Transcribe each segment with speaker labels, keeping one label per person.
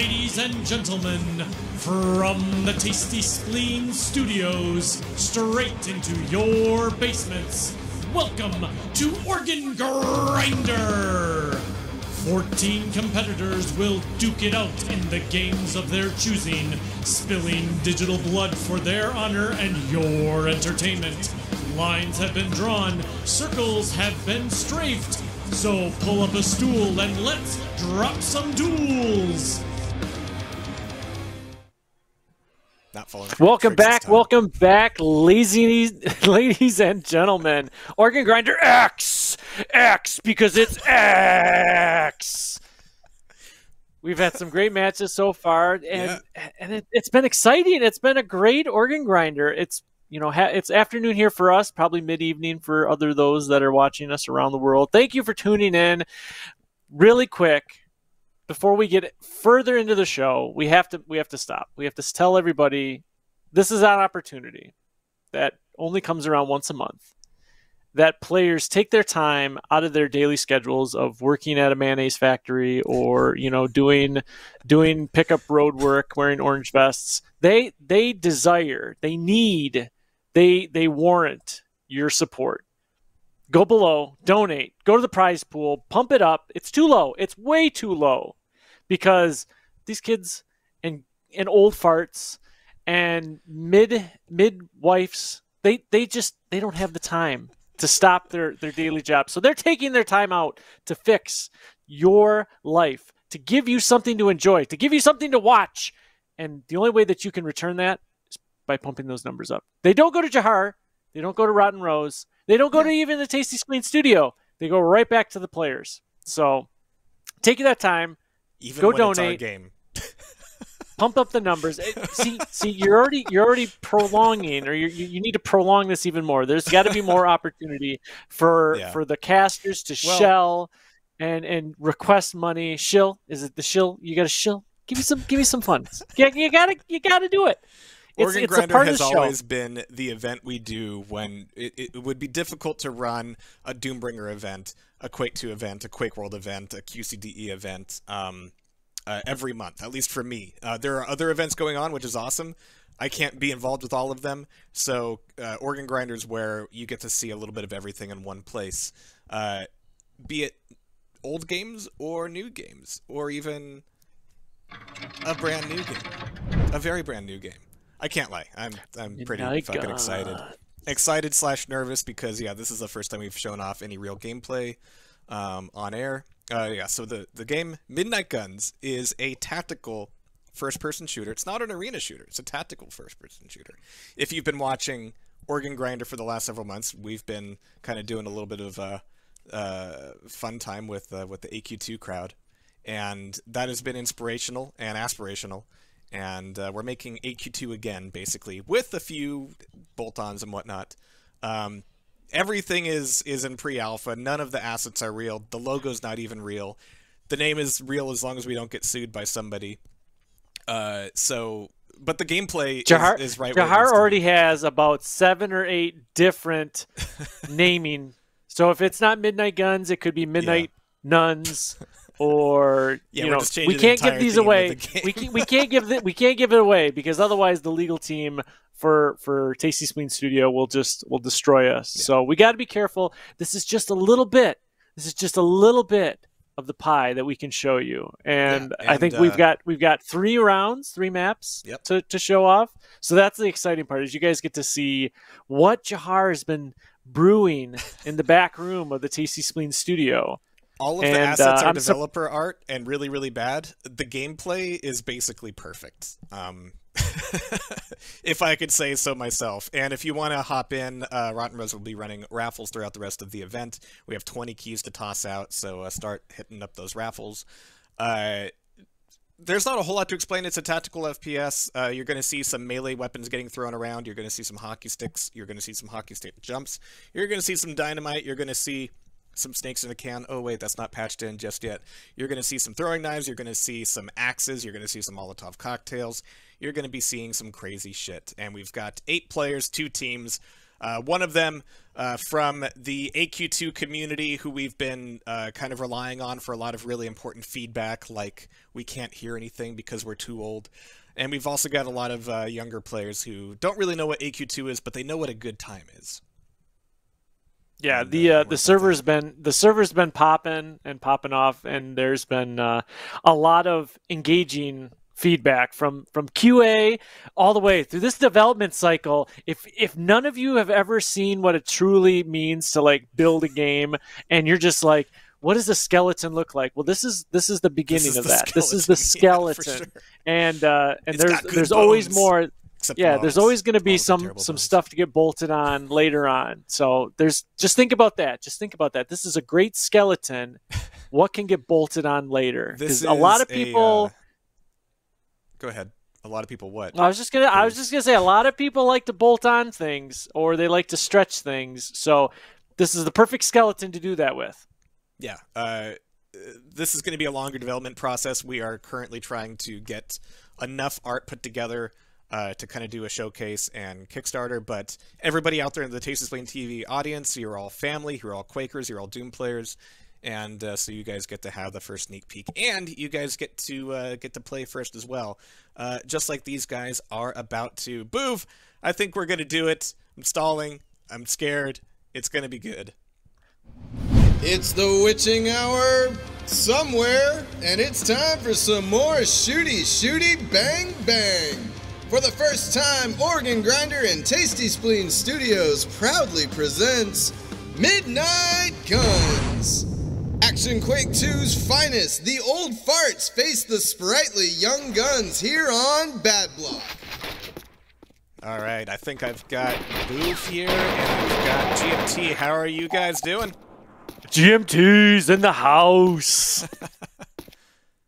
Speaker 1: Ladies and gentlemen, from the Tastyspleen Studios, straight into your basements, welcome to Organ Grinder! 14 competitors will duke it out in the games of their choosing, spilling digital blood for their honor and your entertainment. Lines have been drawn, circles have been strafed, so pull up a stool and let's drop some duels!
Speaker 2: Not following.
Speaker 3: Welcome back, ladies and gentlemen. Organ Grinder X, because it's X. We've had some great matches so far, and it's been exciting. It's been a great Organ Grinder. It's it's afternoon here for us, probably mid-evening for those that are watching us around the world. Thank you for tuning in. Really quick, before we get further into the show, we have to stop. We have to tell everybody this is an opportunity that only comes around once a month, that players take their time out of their daily schedules of working at a mayonnaise factory or doing pickup road work, wearing orange vests. They warrant your support. Go below, donate, go to the prize pool, pump it up. It's too low. It's way too low because these kids and old farts and midwives, they don't have the time to stop their daily job. So they're taking their time out to fix your life, to give you something to enjoy, to give you something to watch. And the only way that you can return that is by pumping those numbers up. They don't go to Jahar. They don't go to Rotten Rose. They don't go to even the Tastyspleen Studio. They go right back to the players. So take that time.
Speaker 2: Even
Speaker 3: go
Speaker 2: when
Speaker 3: donate.
Speaker 2: It's our game.
Speaker 3: Pump up the numbers. See, you're already prolonging, or you need to prolong this even more. There's got to be more opportunity for the casters to shell and request money. Shill, is it the shill? You got to shill. Give me some fun. You gotta do it.
Speaker 2: Organ Grinder has always been the event we do when it would be difficult to run a Doombringer event, a Quake 2 event, a Quake World event, a QCDE event every month, at least for me. There are other events going on, which is awesome. I can't be involved with all of them, so Organ Grinder's where you get to see a little bit of everything in one place, be it old games or new games, or even a brand new game, a very brand new game. I can't lie. I'm pretty fucking excited. Excited/nervous because this is the first time we've shown off any real gameplay on air. So the game Midnight Guns is a tactical first-person shooter. It's not an arena shooter. It's a tactical first-person shooter. If you've been watching Organ Grinder for the last several months, we've been kind of doing a little bit of fun time with the AQ2 crowd, and that has been inspirational and aspirational. And we're making AQ2 again, basically, with a few bolt-ons and whatnot. Everything is in pre-alpha. None of the assets are real. The logo's not even real. The name is real as long as we don't get sued by somebody. But the gameplay is right where it
Speaker 3: Jahar
Speaker 2: needs to
Speaker 3: already
Speaker 2: be.
Speaker 3: has about 7 or 8 different naming. So if it's not Midnight Guns, it could be Midnight Nuns. Or we can't give these away. We can't give it away because otherwise the legal team for Tastyspleen Studio will destroy us. Yeah. So we got to be careful. This is just a little bit. This is just a little bit of the pie that we can show you. And I think we've got 3 rounds, 3 maps to show off. So that's the exciting part is you guys get to see what Jahar has been brewing in the back room of the Tastyspleen Studio.
Speaker 2: All of the assets are developer art and really, really bad. The gameplay is basically perfect, if I could say so myself. And if you want to hop in, Rotten Rose will be running raffles throughout the rest of the event. We have 20 keys to toss out, so start hitting up those raffles. There's not a whole lot to explain. It's a tactical FPS. You're going to see some melee weapons getting thrown around. You're going to see some hockey sticks. You're going to see some hockey stick jumps. You're going to see some dynamite. You're going to see some snakes in a can. Oh, wait, that's not patched in just yet. You're going to see some throwing knives. You're going to see some axes. You're going to see some Molotov cocktails. You're going to be seeing some crazy shit. And we've got 8 players, 2 teams. One of them from the AQ2 community, who we've been kind of relying on for a lot of really important feedback, like we can't hear anything because we're too old. And we've also got a lot of younger players who don't really know what AQ2 is, but they know what a good time is.
Speaker 3: Yeah, the server's been popping off, and there's been a lot of engaging feedback from QA all the way through this development cycle. If none of you have ever seen what it truly means to like build a game, and you're just like, what does a skeleton look like? Well, this is the beginning of that. This is the skeleton, yeah, sure. And there's always more. Yeah, there's always going to be some stuff to get bolted on later on. So just think about that. Just think about that. This is a great skeleton. What can get bolted on later? Because a lot of people.
Speaker 2: Go ahead. A lot of people what?
Speaker 3: I was just gonna say a lot of people like to bolt on things, or they like to stretch things. So this is the perfect skeleton to do that with.
Speaker 2: Yeah. This is going to be a longer development process. We are currently trying to get enough art put together to kind of do a showcase and Kickstarter, but everybody out there in the Tastyspleen TV audience, you're all family, you're all Quakers, you're all Doom players, and so you guys get to have the first sneak peek, and you guys get to play first as well, just like these guys are about to. Boov, I think we're gonna do it. I'm stalling. I'm scared. It's gonna be good.
Speaker 4: It's the witching hour somewhere, and it's time for some more shooty bang bang. For the first time, Organ Grinder and Tastyspleen Studios proudly presents Midnight Guns. Action Quake 2's finest, the old farts face the sprightly young guns here on Bad Block.
Speaker 2: All right, I think I've got Boov here, and I've got GMT. How are you guys doing?
Speaker 3: GMT's in the house.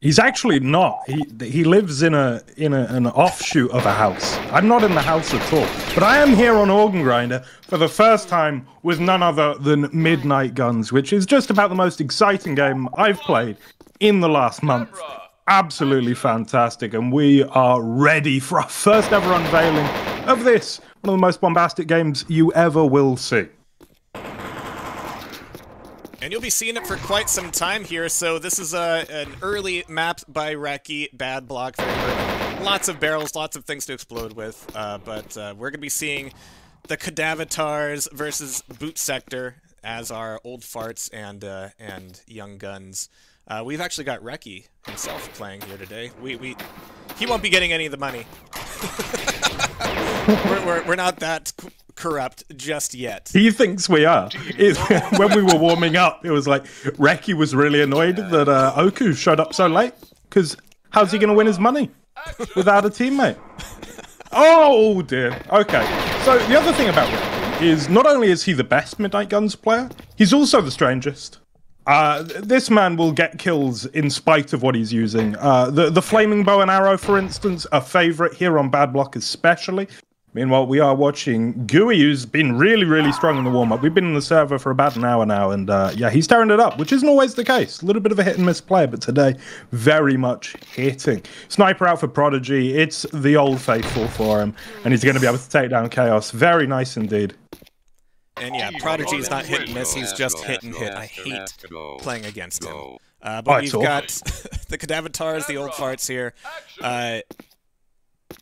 Speaker 5: He's actually not. He lives in an offshoot of a house. I'm not in the house at all. But I am here on Organ Grinder for the first time with none other than Midnight Guns, which is just about the most exciting game I've played in the last month. Absolutely fantastic, and we are ready for our first ever unveiling of this, one of the most bombastic games you ever will see.
Speaker 2: And you'll be seeing it for quite some time here, so this is an early map by Reki, Bad Block, very early. Lots of barrels, lots of things to explode with, but we're going to be seeing the Cadavatars versus Boot Sector as our old farts and young guns. We've actually got Reki himself playing here today. He won't be getting any of the money. we're not that corrupt just yet.
Speaker 5: He thinks we are. When we were warming up, it was like Reki was really annoyed that Oku showed up so late, because how's he going to win his money without a teammate? Oh dear. Okay. So the other thing about Reki is not only is he the best Midnight Guns player, he's also the strangest. This man will get kills in spite of what he's using. The flaming bow and arrow, for instance, a favorite here on Bad Block especially. Meanwhile, we are watching Gooey, who's been really, really strong in the warm-up. We've been in the server for about an hour now, and yeah, he's tearing it up, which isn't always the case. A little bit of a hit-and-miss player, but today, very much hitting. Sniper out for Prodigy. It's the old faithful for him, and he's going to be able to take down Chaos. Very nice indeed.
Speaker 2: And yeah, Prodigy's not hit and miss, he's just hit and hit. I hate playing against him. But we've got the Cadavatars, the old farts here,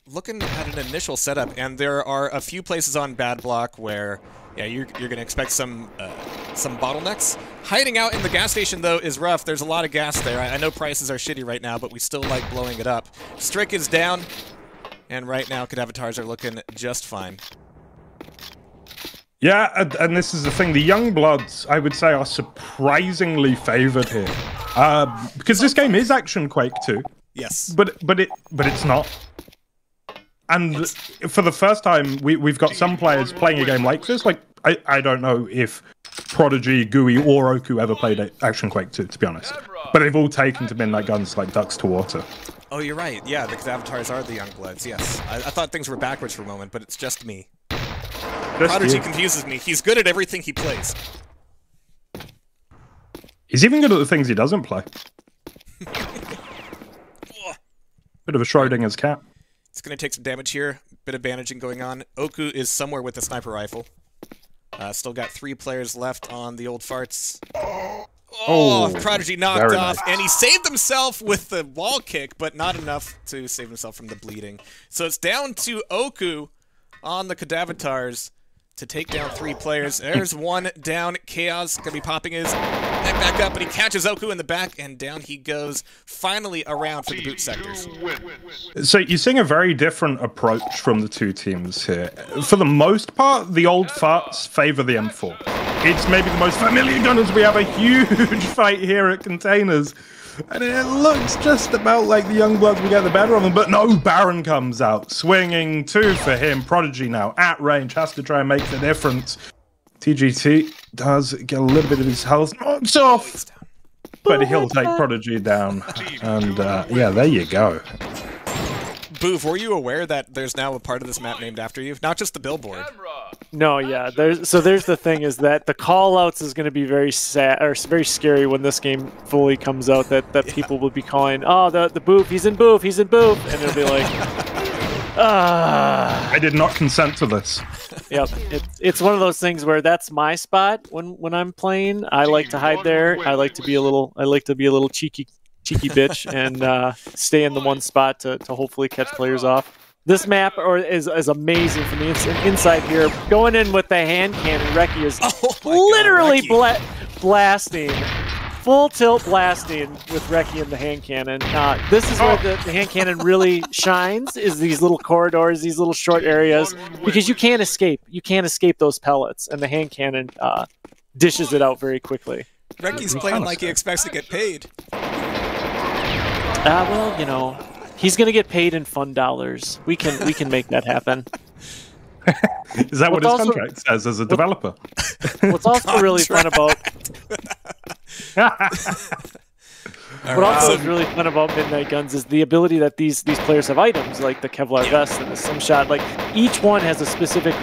Speaker 2: looking at an initial setup, and there are a few places on Bad Block where, yeah, you're going to expect some bottlenecks. Hiding out in the gas station, though, is rough. There's a lot of gas there. I know prices are shitty right now, but we still like blowing it up. Strick is down, and right now Cadavatars are looking just fine.
Speaker 5: Yeah, and this is the thing. The young bloods, I would say, are surprisingly favored here, because this game is Action Quake 2.
Speaker 2: Yes,
Speaker 5: but it's not. And for the first time, we've got some players playing a game like this. Like I don't know if Prodigy, Gooey, or Oku ever played Action Quake 2, to be honest. But they've all taken to Midnight Guns like ducks to water.
Speaker 2: Oh, you're right. Yeah, the Avatars are the young bloods. Yes, I thought things were backwards for a moment, but it's just me. Prodigy confuses me. He's good at everything he plays.
Speaker 5: He's even good at the things he doesn't play. Bit of a Schrodinger's cat.
Speaker 2: It's going to take some damage here. Bit of bandaging going on. Oku is somewhere with a sniper rifle. Still got 3 players left on the old farts. Oh, Prodigy knocked off, and he saved himself with the wall kick, but not enough to save himself from the bleeding. So it's down to Oku on the Cadavatars to take down 3 players. There's one down. Chaos gonna be popping his neck back up, but he catches Oku in the back, and down he goes, finally around for the boot sectors.
Speaker 5: So you're seeing a very different approach from the two teams here. For the most part, the old farts favor the M4. It's maybe the most familiar gunners. We have a huge fight here at Containers. And it looks just about like the Youngbloods will get the better of them, but no, Baron comes out, swinging 2 for him. Prodigy now at range, has to try and make the difference. TGT does get a little bit of his health knocked off, but he'll take Prodigy down. And yeah, there you go.
Speaker 2: Boof, were you aware that there's now a part of this map named after you? Not just the billboard.
Speaker 3: No, yeah. There's the thing is that the call-outs is going to be very sad or very scary when this game fully comes out. That people will be calling, oh, the Boof, he's in Boof, he's in Boof, and they'll be like, I
Speaker 5: did not consent to this.
Speaker 3: Yep, it's one of those things where that's my spot when I'm playing. I like to hide there. I like to be a little cheeky bitch and stay in the one spot to hopefully catch players off. This map is amazing for me. It's inside here. Going in with the hand cannon, Reki is literally blasting, full tilt blasting with Reki and the hand cannon. This is where the hand cannon really shines, is these little corridors, these little short areas, because you can't escape. You can't escape those pellets, and the hand cannon dishes it out very quickly.
Speaker 2: Reki's playing like he expects to get paid.
Speaker 3: Well, you know, he's gonna get paid in fun dollars. We can make that happen.
Speaker 5: Is that what his contract says as a developer?
Speaker 3: What's also really fun about is really fun about Midnight Guns is the ability that these players have items like the Kevlar vest and the Simshot. Like each one has a specific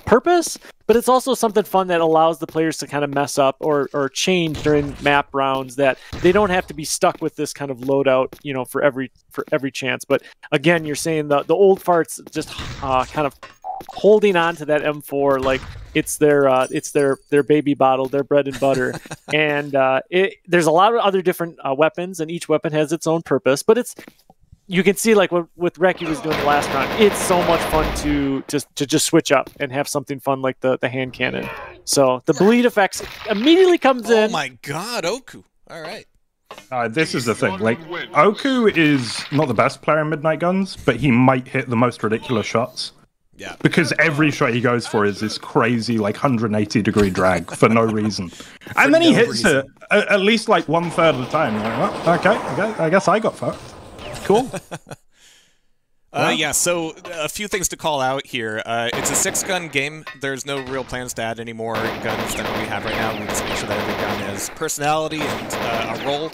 Speaker 3: purpose, but it's also something fun that allows the players to kind of mess up or change during map rounds, that they don't have to be stuck with this kind of loadout, for every chance. But again, you're saying the old farts just kind of holding on to that M4 like it's their baby bottle, their bread and butter. And there's a lot of other different weapons, and each weapon has its own purpose. But you can see, like what Reki was doing the last round, it's so much fun to just switch up and have something fun like the hand cannon. So the bleed effects immediately comes in.
Speaker 2: Oh my god, Oku. All right.
Speaker 5: This is the thing. Like, Oku is not the best player in Midnight Guns, but he might hit the most ridiculous shots.
Speaker 2: Yeah.
Speaker 5: Because every shot he goes for is this crazy, like, 180-degree drag for no reason. And then he hits it at least, like, 1/3 of the time. You're like, well, okay, I guess I got fucked. Cool.
Speaker 2: Yeah, so a few things to call out here. It's a 6-gun game. There's no real plans to add any more guns than we have right now. We just make sure that every gun has personality and a role.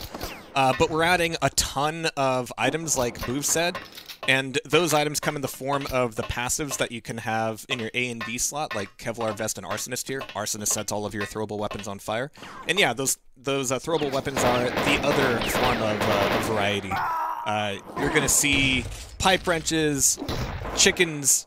Speaker 2: But we're adding a ton of items, like Boof said. And those items come in the form of the passives that you can have in your A and B slot, like Kevlar Vest and Arsonist here. Arsonist sets all of your throwable weapons on fire. And yeah, those throwable weapons are the other form of variety. You're going to see pipe wrenches, chickens,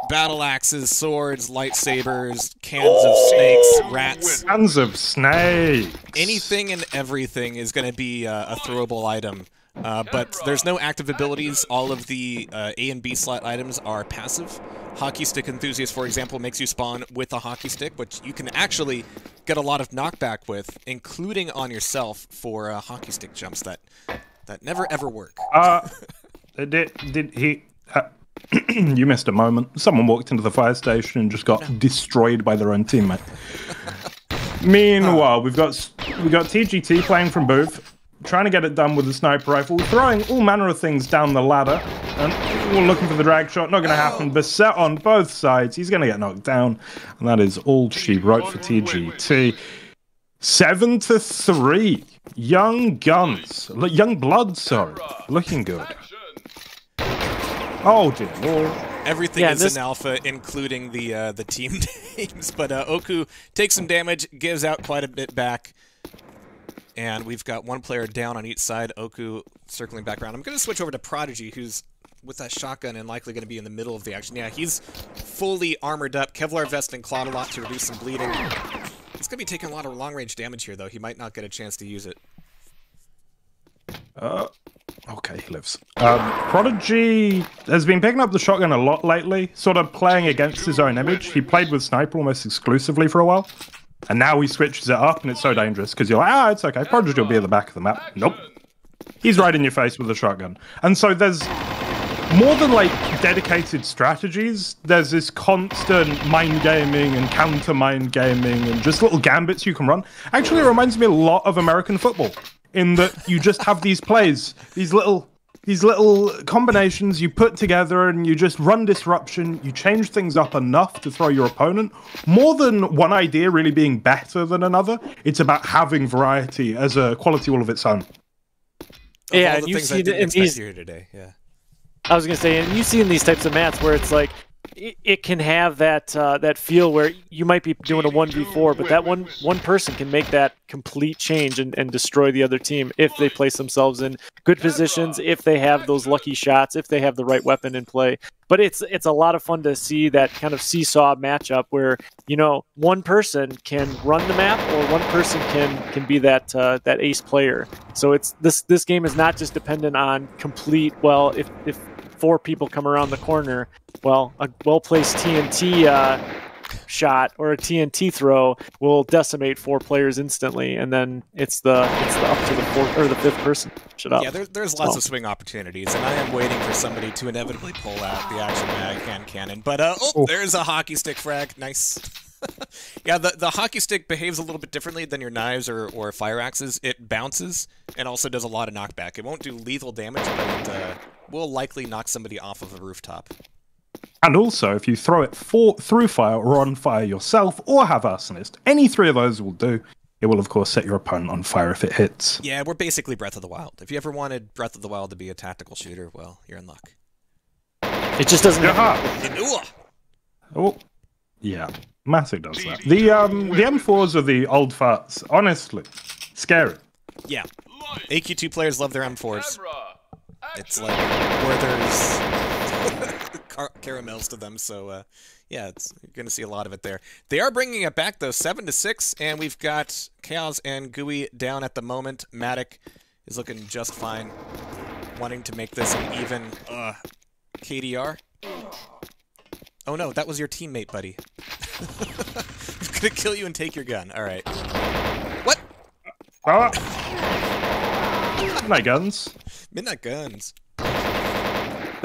Speaker 2: battle axes, swords, lightsabers, cans of snakes, rats.
Speaker 5: Cans of snakes!
Speaker 2: Anything and everything is going to be a throwable item. But there's no active abilities. All of the A and B slot items are passive. Hockey Stick Enthusiast, for example, makes you spawn with a hockey stick, which you can actually get a lot of knockback with, including on yourself for hockey stick jumps that never ever work.
Speaker 5: Did he? You missed a moment. Someone walked into the fire station and just got destroyed by their own teammate. Meanwhile, we've got TGT playing from Booth, trying to get it done with the sniper rifle, throwing all manner of things down the ladder, and we're looking for the drag shot. Not going to happen. Beset on both sides. He's going to get knocked down, and that is all she wrote for TGT. 7-3. Young Guns. Young Blood, sorry. Looking good. Oh, dear Lord.
Speaker 2: Everything is in alpha, including the team names. But Oku takes some damage, gives out quite a bit back. And we've got one player down on each side. Oku circling back around. I'm going to switch over to Prodigy, who's with that shotgun and likely going to be in the middle of the action. Yeah, he's fully armored up. Kevlar vest and Clot a lot to reduce some bleeding. He's going to be taking a lot of long-range damage here, though. He might not get a chance to use it.
Speaker 5: Okay, he lives. Prodigy has been picking up the shotgun a lot lately, sort of playing against his own image. He played with Sniper almost exclusively for a while, and now he switches it up, and it's so dangerous, because you're like, it's okay, Prodigy will be at the back of the map. Nope. He's right in your face with the shotgun. And so there's more than, like, dedicated strategies. There's this constant mind gaming and counter mind gaming and just little gambits you can run. Actually, it reminds me a lot of American football, in that you just have these plays, these little combinations you put together, and you just run disruption. You change things up enough to throw your opponent. More than one idea really being better than another, it's about having variety as a quality all of its own.
Speaker 3: Yeah, and you see in these
Speaker 2: here today. Yeah,
Speaker 3: I was gonna say, and you see in these types of mats where it's like it can have that that feel where you might be doing a 1v4, but that one person can make that complete change and destroy the other team if they place themselves in good positions, if they have those lucky shots, if they have the right weapon in play. But it's a lot of fun to see that kind of seesaw matchup where, you know, one person can run the map or one person can be that that ace player. So it's this game is not just dependent on complete, well, if 4 people come around the corner, well, a well-placed TNT shot or a TNT throw will decimate 4 players instantly, and then it's the up to the 4th or the 5th person. Shut up.
Speaker 2: Yeah, there's lots of swing opportunities, and I am waiting for somebody to inevitably pull out the action mag hand cannon. But there's a hockey stick frag. Nice. Yeah, the hockey stick behaves a little bit differently than your knives or fire axes. It bounces and also does a lot of knockback. It won't do lethal damage, but it will likely knock somebody off of a rooftop.
Speaker 5: And also, if you throw it through fire or on fire yourself or have Arsonist, any 3 of those will do. It will, of course, set your opponent on fire if it hits.
Speaker 2: Yeah, we're basically Breath of the Wild. If you ever wanted Breath of the Wild to be a tactical shooter, well, you're in luck.
Speaker 3: It just doesn't
Speaker 5: Oh, yeah. Massive does that. The M4s are the old farts. Honestly, scary.
Speaker 2: Yeah. AQ2 players love their M4s. It's like Werther's caramels to them, so yeah, you're going to see a lot of it there. They are bringing it back, though, 7-6, and we've got Chaos and Gooey down at the moment. Matic is looking just fine, wanting to make this an even KDR. Oh no, that was your teammate, buddy. He's gonna kill you and take your gun. All right. What?
Speaker 5: Midnight guns.
Speaker 2: Midnight guns.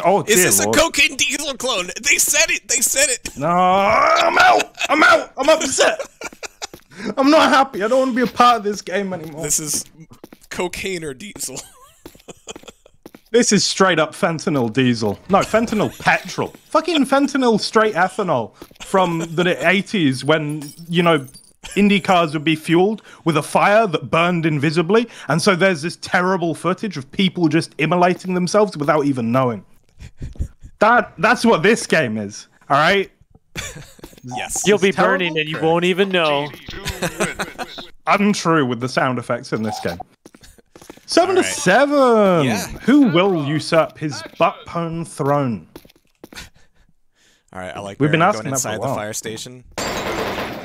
Speaker 5: Oh, dear
Speaker 2: Is this
Speaker 5: Lord.
Speaker 2: a Cocaine Diesel clone? They said it. They said it.
Speaker 5: No, I'm out. I'm out. I'm upset. I'm not happy. I don't want to be a part of this game anymore.
Speaker 2: This is cocaine or diesel.
Speaker 5: This is straight up fentanyl diesel. No, fentanyl petrol. Fucking fentanyl straight ethanol from the 80s when, you know, Indy cars would be fueled with a fire that burned invisibly. And so there's this terrible footage of people just immolating themselves without even knowing. That's what this game is, all right?
Speaker 2: Yes.
Speaker 3: You'll be burning and you won't even know.
Speaker 5: Untrue with the sound effects in this game. 7-7.
Speaker 2: Yeah.
Speaker 5: Who will usurp his butt-pone throne?
Speaker 2: All right, I like
Speaker 5: We've been asking
Speaker 2: going inside
Speaker 5: that for a
Speaker 2: the
Speaker 5: while.
Speaker 2: fire station.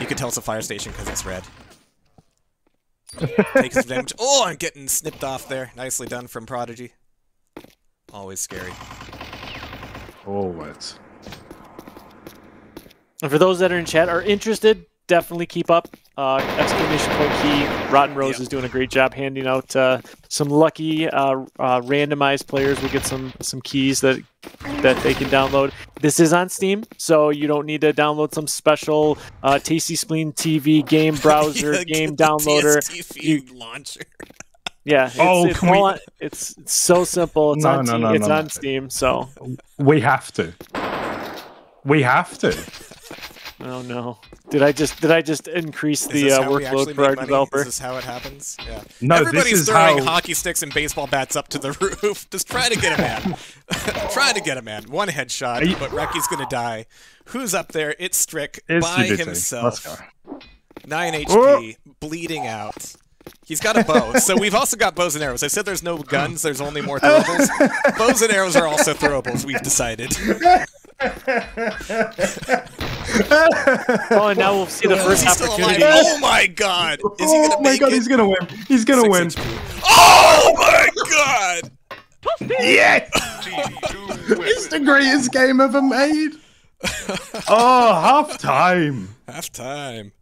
Speaker 2: You can tell it's a fire station because it's red. Takes some damage. Oh, I'm getting snipped off there. Nicely done from Prodigy. Always scary.
Speaker 5: Always.
Speaker 3: And for those that are in chat are interested, definitely keep up. Exclamation point key. Rotten Rose is doing a great job handing out some lucky randomized players. We get some keys that they can download. This is on Steam, so you don't need to download some special Tastyspleen TV game browser game downloader.
Speaker 2: Launcher.
Speaker 3: Yeah, it's so simple. It's on Steam, so
Speaker 5: we have to. We have to.
Speaker 3: Oh no! Did I just increase the workload for our developer?
Speaker 2: Is this how it happens? Yeah.
Speaker 5: No,
Speaker 2: Everybody's
Speaker 5: this is
Speaker 2: throwing
Speaker 5: how...
Speaker 2: hockey sticks and baseball bats up to the roof. Just try to get a man. Try to get a man. One headshot, but Recky's gonna die. Who's up there? It's Strick by himself.
Speaker 5: Let's go.
Speaker 2: 9 HP, bleeding out. He's got a bow. So we've also got bows and arrows. I said there's no guns, there's only more throwables. Bows and arrows are also throwables, we've decided.
Speaker 3: Oh, and now we'll see the first opportunity.
Speaker 2: Oh my god! Is he gonna make it?
Speaker 5: He's gonna win. He's gonna win.
Speaker 2: Oh my god!
Speaker 5: Yes! It's the greatest game ever made. Oh, half time.
Speaker 2: Half time.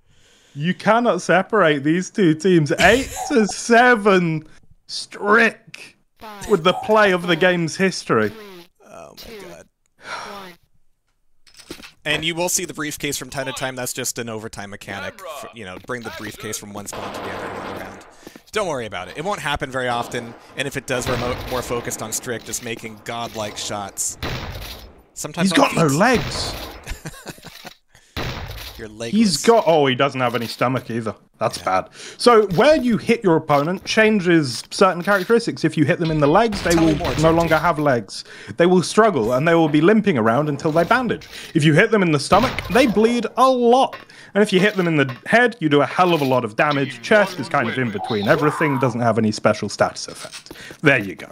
Speaker 5: You cannot separate these two teams. 8-7 Strick with the play of the game's history.
Speaker 2: Oh my god. And you will see the briefcase from time to time. That's just an overtime mechanic. For, you know, bring the briefcase from one spawn to the other one around. Don't worry about it. It won't happen very often. And if it does, we're more focused on Strick, just making godlike shots. Sometimes
Speaker 5: he's got no legs.
Speaker 2: You're legless.
Speaker 5: He's got... Oh, he doesn't have any stomach either. That's bad. So where you hit your opponent changes certain characteristics. If you hit them in the legs, they will no longer have legs. They will struggle, and they will be limping around until they bandage. If you hit them in the stomach, they bleed a lot. And if you hit them in the head, you do a hell of a lot of damage. Chest is kind of in between. Everything doesn't have any special status effect. There you go.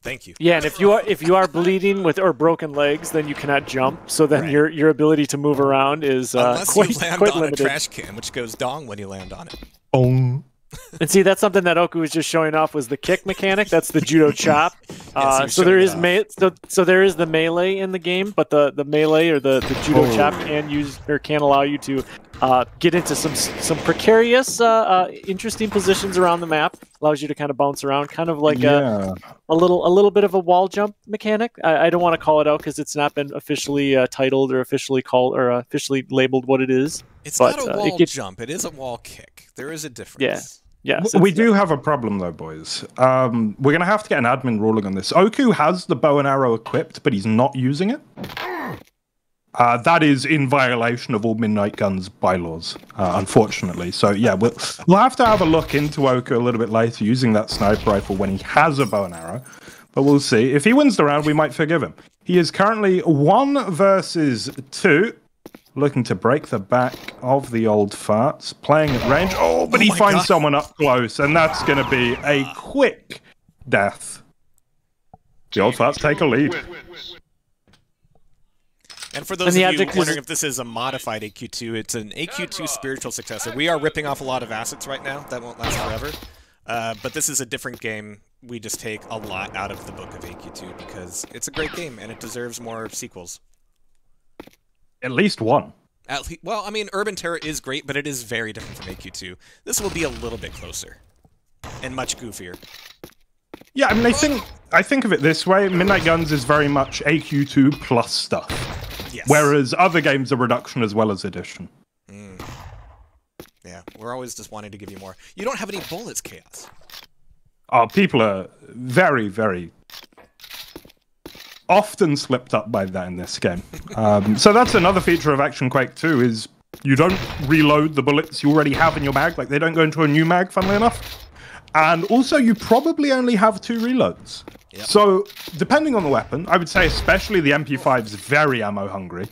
Speaker 2: Thank you.
Speaker 3: Yeah, and if you are bleeding with or broken legs, then you cannot jump. So then your ability to move around is quite
Speaker 2: you land on
Speaker 3: limited.
Speaker 2: A trash can, which goes dong when you land on it.
Speaker 5: Boom.
Speaker 3: And see, that's something that Oku was just showing off was the kick mechanic. That's the judo chop. So there is so there is the melee in the game, but the melee or the judo chop can allow you to get into some precarious, interesting positions around the map. Allows you to kind of bounce around, kind of like a little bit of a wall jump mechanic. I don't want to call it out because it's not been officially titled or officially called or officially labeled what it is.
Speaker 2: It's not a wall jump. It is a wall kick. There is a difference.
Speaker 3: Yeah. Yeah,
Speaker 5: we do have a problem though, boys. We're going to have to get an admin ruling on this. Oku has the bow and arrow equipped, but he's not using it. That is in violation of all Midnight Gun's bylaws, unfortunately. So yeah, we'll have to have a look into Oku a little bit later using that sniper rifle when he has a bow and arrow. But we'll see. If he wins the round, we might forgive him. He is currently 1 versus 2. Looking to break the back of the old farts. Playing at range. Oh, but he finds someone up close, and that's going to be a quick death. The old farts take a lead.
Speaker 2: And for those of you wondering if this is a modified AQ2, it's an AQ2 spiritual successor. We are ripping off a lot of assets right now. That won't last forever. But this is a different game. We just take a lot out of the book of AQ2 because it's a great game, and it deserves more sequels.
Speaker 5: At least one.
Speaker 2: Well, I mean, Urban Terror is great, but it is very different from AQ2. This will be a little bit closer and much goofier.
Speaker 5: Yeah, I mean, I think of it this way: Midnight Guns is very much AQ2 plus stuff, whereas other games are reduction as well as addition.
Speaker 2: Yeah, we're always just wanting to give you more. You don't have any bullets, Chaos.
Speaker 5: Oh, people are very, very often slipped up by that in this game. So that's another feature of Action Quake 2 is you don't reload the bullets you already have in your mag. Like, they don't go into a new mag, funnily enough. And also, you probably only have 2 reloads. Yep. So, depending on the weapon, I would say especially the MP5 is very ammo hungry.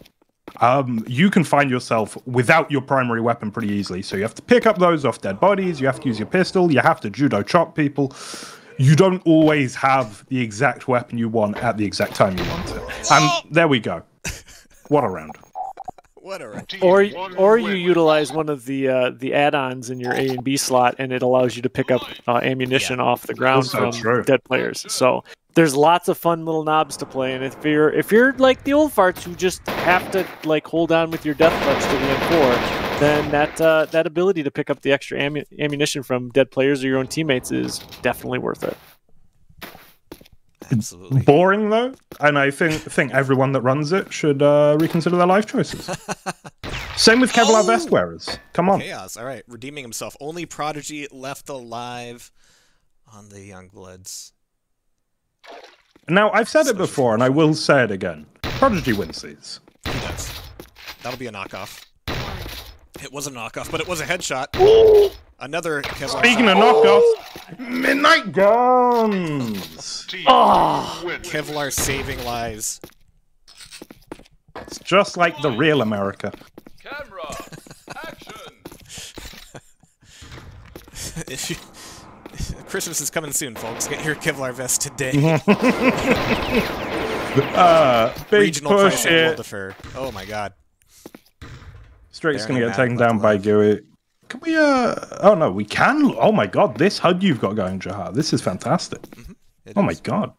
Speaker 5: You can find yourself without your primary weapon pretty easily. So you have to pick up those off dead bodies, you have to use your pistol, you have to judo chop people. You don't always have the exact weapon you want at the exact time you want it. And there we go. What a round.
Speaker 2: What a round.
Speaker 3: Or you utilize one of the add-ons in your A and B slot, and it allows you to pick up ammunition off the ground from dead players. So there's lots of fun little knobs to play. And if you're like the old farts who just have to like hold on with your death clutch to the M4, then that ability to pick up the extra ammunition from dead players or your own teammates is definitely worth it.
Speaker 2: Absolutely.
Speaker 5: Boring though, and I think everyone that runs it should reconsider their life choices. Same with Kevlar vest wearers. Come on.
Speaker 2: Chaos. All right, redeeming himself. Only Prodigy left alive on the Youngbloods.
Speaker 5: Now I've said it before, and I will say it again. Prodigy wins these.
Speaker 2: He does. That'll be a knockoff. It was a knockoff, but it was a headshot.
Speaker 5: Ooh.
Speaker 2: Another Kevlar.
Speaker 5: Speaking of knockoffs, Midnight Guns!
Speaker 2: Kevlar saving lives.
Speaker 5: It's just like the real America.
Speaker 6: Camera, action!
Speaker 2: Christmas is coming soon, folks. Get your Kevlar vest today.
Speaker 5: Big
Speaker 2: Regional
Speaker 5: push
Speaker 2: pricing
Speaker 5: here.
Speaker 2: will defer. Oh my god.
Speaker 5: Straight's
Speaker 2: Very
Speaker 5: going to get
Speaker 2: mad
Speaker 5: taken
Speaker 2: about
Speaker 5: down
Speaker 2: the
Speaker 5: by
Speaker 2: life.
Speaker 5: Gooey. Can we, oh no, we can. Oh my god, this HUD you've got going, Jahar. This is fantastic.
Speaker 2: It
Speaker 5: Oh my
Speaker 2: is.
Speaker 5: god.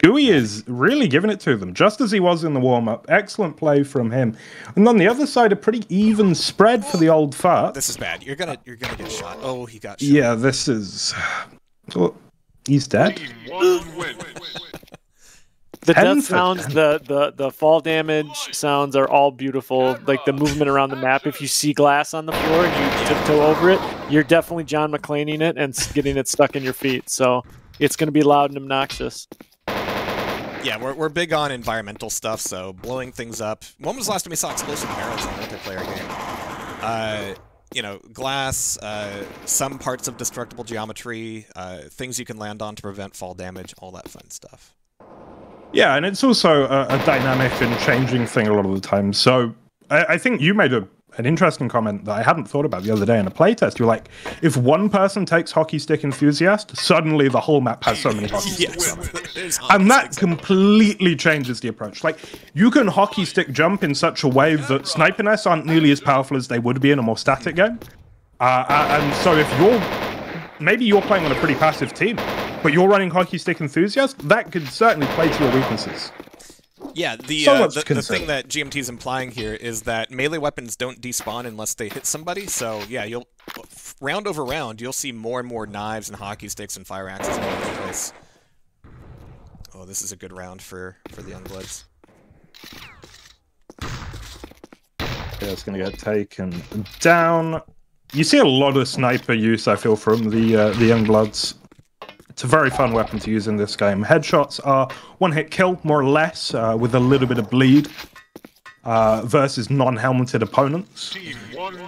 Speaker 5: Gooey is really giving it to them, just as he was in the warm-up. Excellent play from him. And on the other side, a pretty even spread for the old fart.
Speaker 2: This is bad. You're gonna get shot. Oh, he got shot.
Speaker 5: Yeah, this is... Oh, he's dead?
Speaker 3: The death
Speaker 5: 10 for
Speaker 3: sounds,
Speaker 5: 10.
Speaker 3: the fall damage sounds are all beautiful. Like the movement around the map. If you see glass on the floor and you tiptoe over it, you're definitely John McClaning it and getting it stuck in your feet. So it's going to be loud and obnoxious.
Speaker 2: Yeah, we're big on environmental stuff, so blowing things up. When was the last time we saw explosive barrels in a multiplayer game? You know, glass, some parts of destructible geometry, things you can land on to prevent fall damage, all that fun stuff.
Speaker 5: Yeah, and it's also a dynamic and changing thing a lot of the time. So I think you made an interesting comment that I hadn't thought about the other day in a playtest. You're like, if one person takes Hockey Stick Enthusiast, suddenly the whole map has so many hockey sticks on it. And that completely changes the approach. Like, you can hockey stick jump in such a way that sniper nests aren't nearly as powerful as they would be in a more static game. And so if maybe you're playing on a pretty passive team, but you're running Hockey Stick Enthusiast, that could certainly play to your weaknesses.
Speaker 2: Yeah, the thing that GMT is implying here is that melee weapons don't despawn unless they hit somebody. So yeah, you'll round over round, you'll see more and more knives and hockey sticks and fire axes all over the place. Oh, this is a good round for the Youngbloods.
Speaker 5: Yeah, it's going to get taken down. You see a lot of sniper use, I feel, from the Youngbloods. It's a very fun weapon to use in this game. Headshots are one-hit kill, more or less, with a little bit of bleed, versus non-helmeted opponents.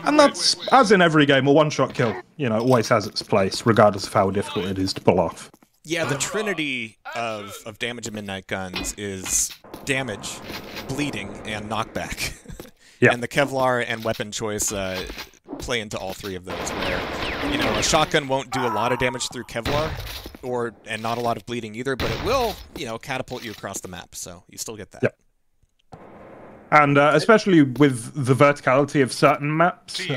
Speaker 5: And that's, as in every game, a one-shot kill. You know, always has its place, regardless of how difficult it is to pull off.
Speaker 2: Yeah, the trinity of damage in Midnight Guns is damage, bleeding, and knockback.
Speaker 5: Yeah.
Speaker 2: And the Kevlar and weapon choice play into all three of those, where, you know, a shotgun won't do a lot of damage through Kevlar, and not a lot of bleeding either, but it will, you know, catapult you across the map, so you still get that.
Speaker 5: Yep. And especially with the verticality of certain maps,